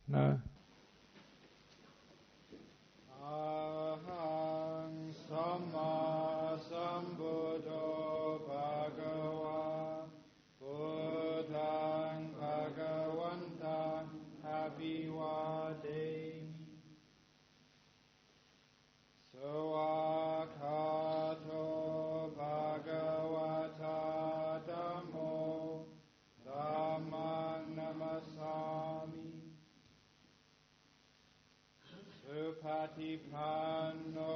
No? Aham
Samma Sambuddho Bhagava Buddhaṃ Bhagavantem Abhivademi Sawakato Bhagavata Dhammo Dhammang Namasami Supatipanno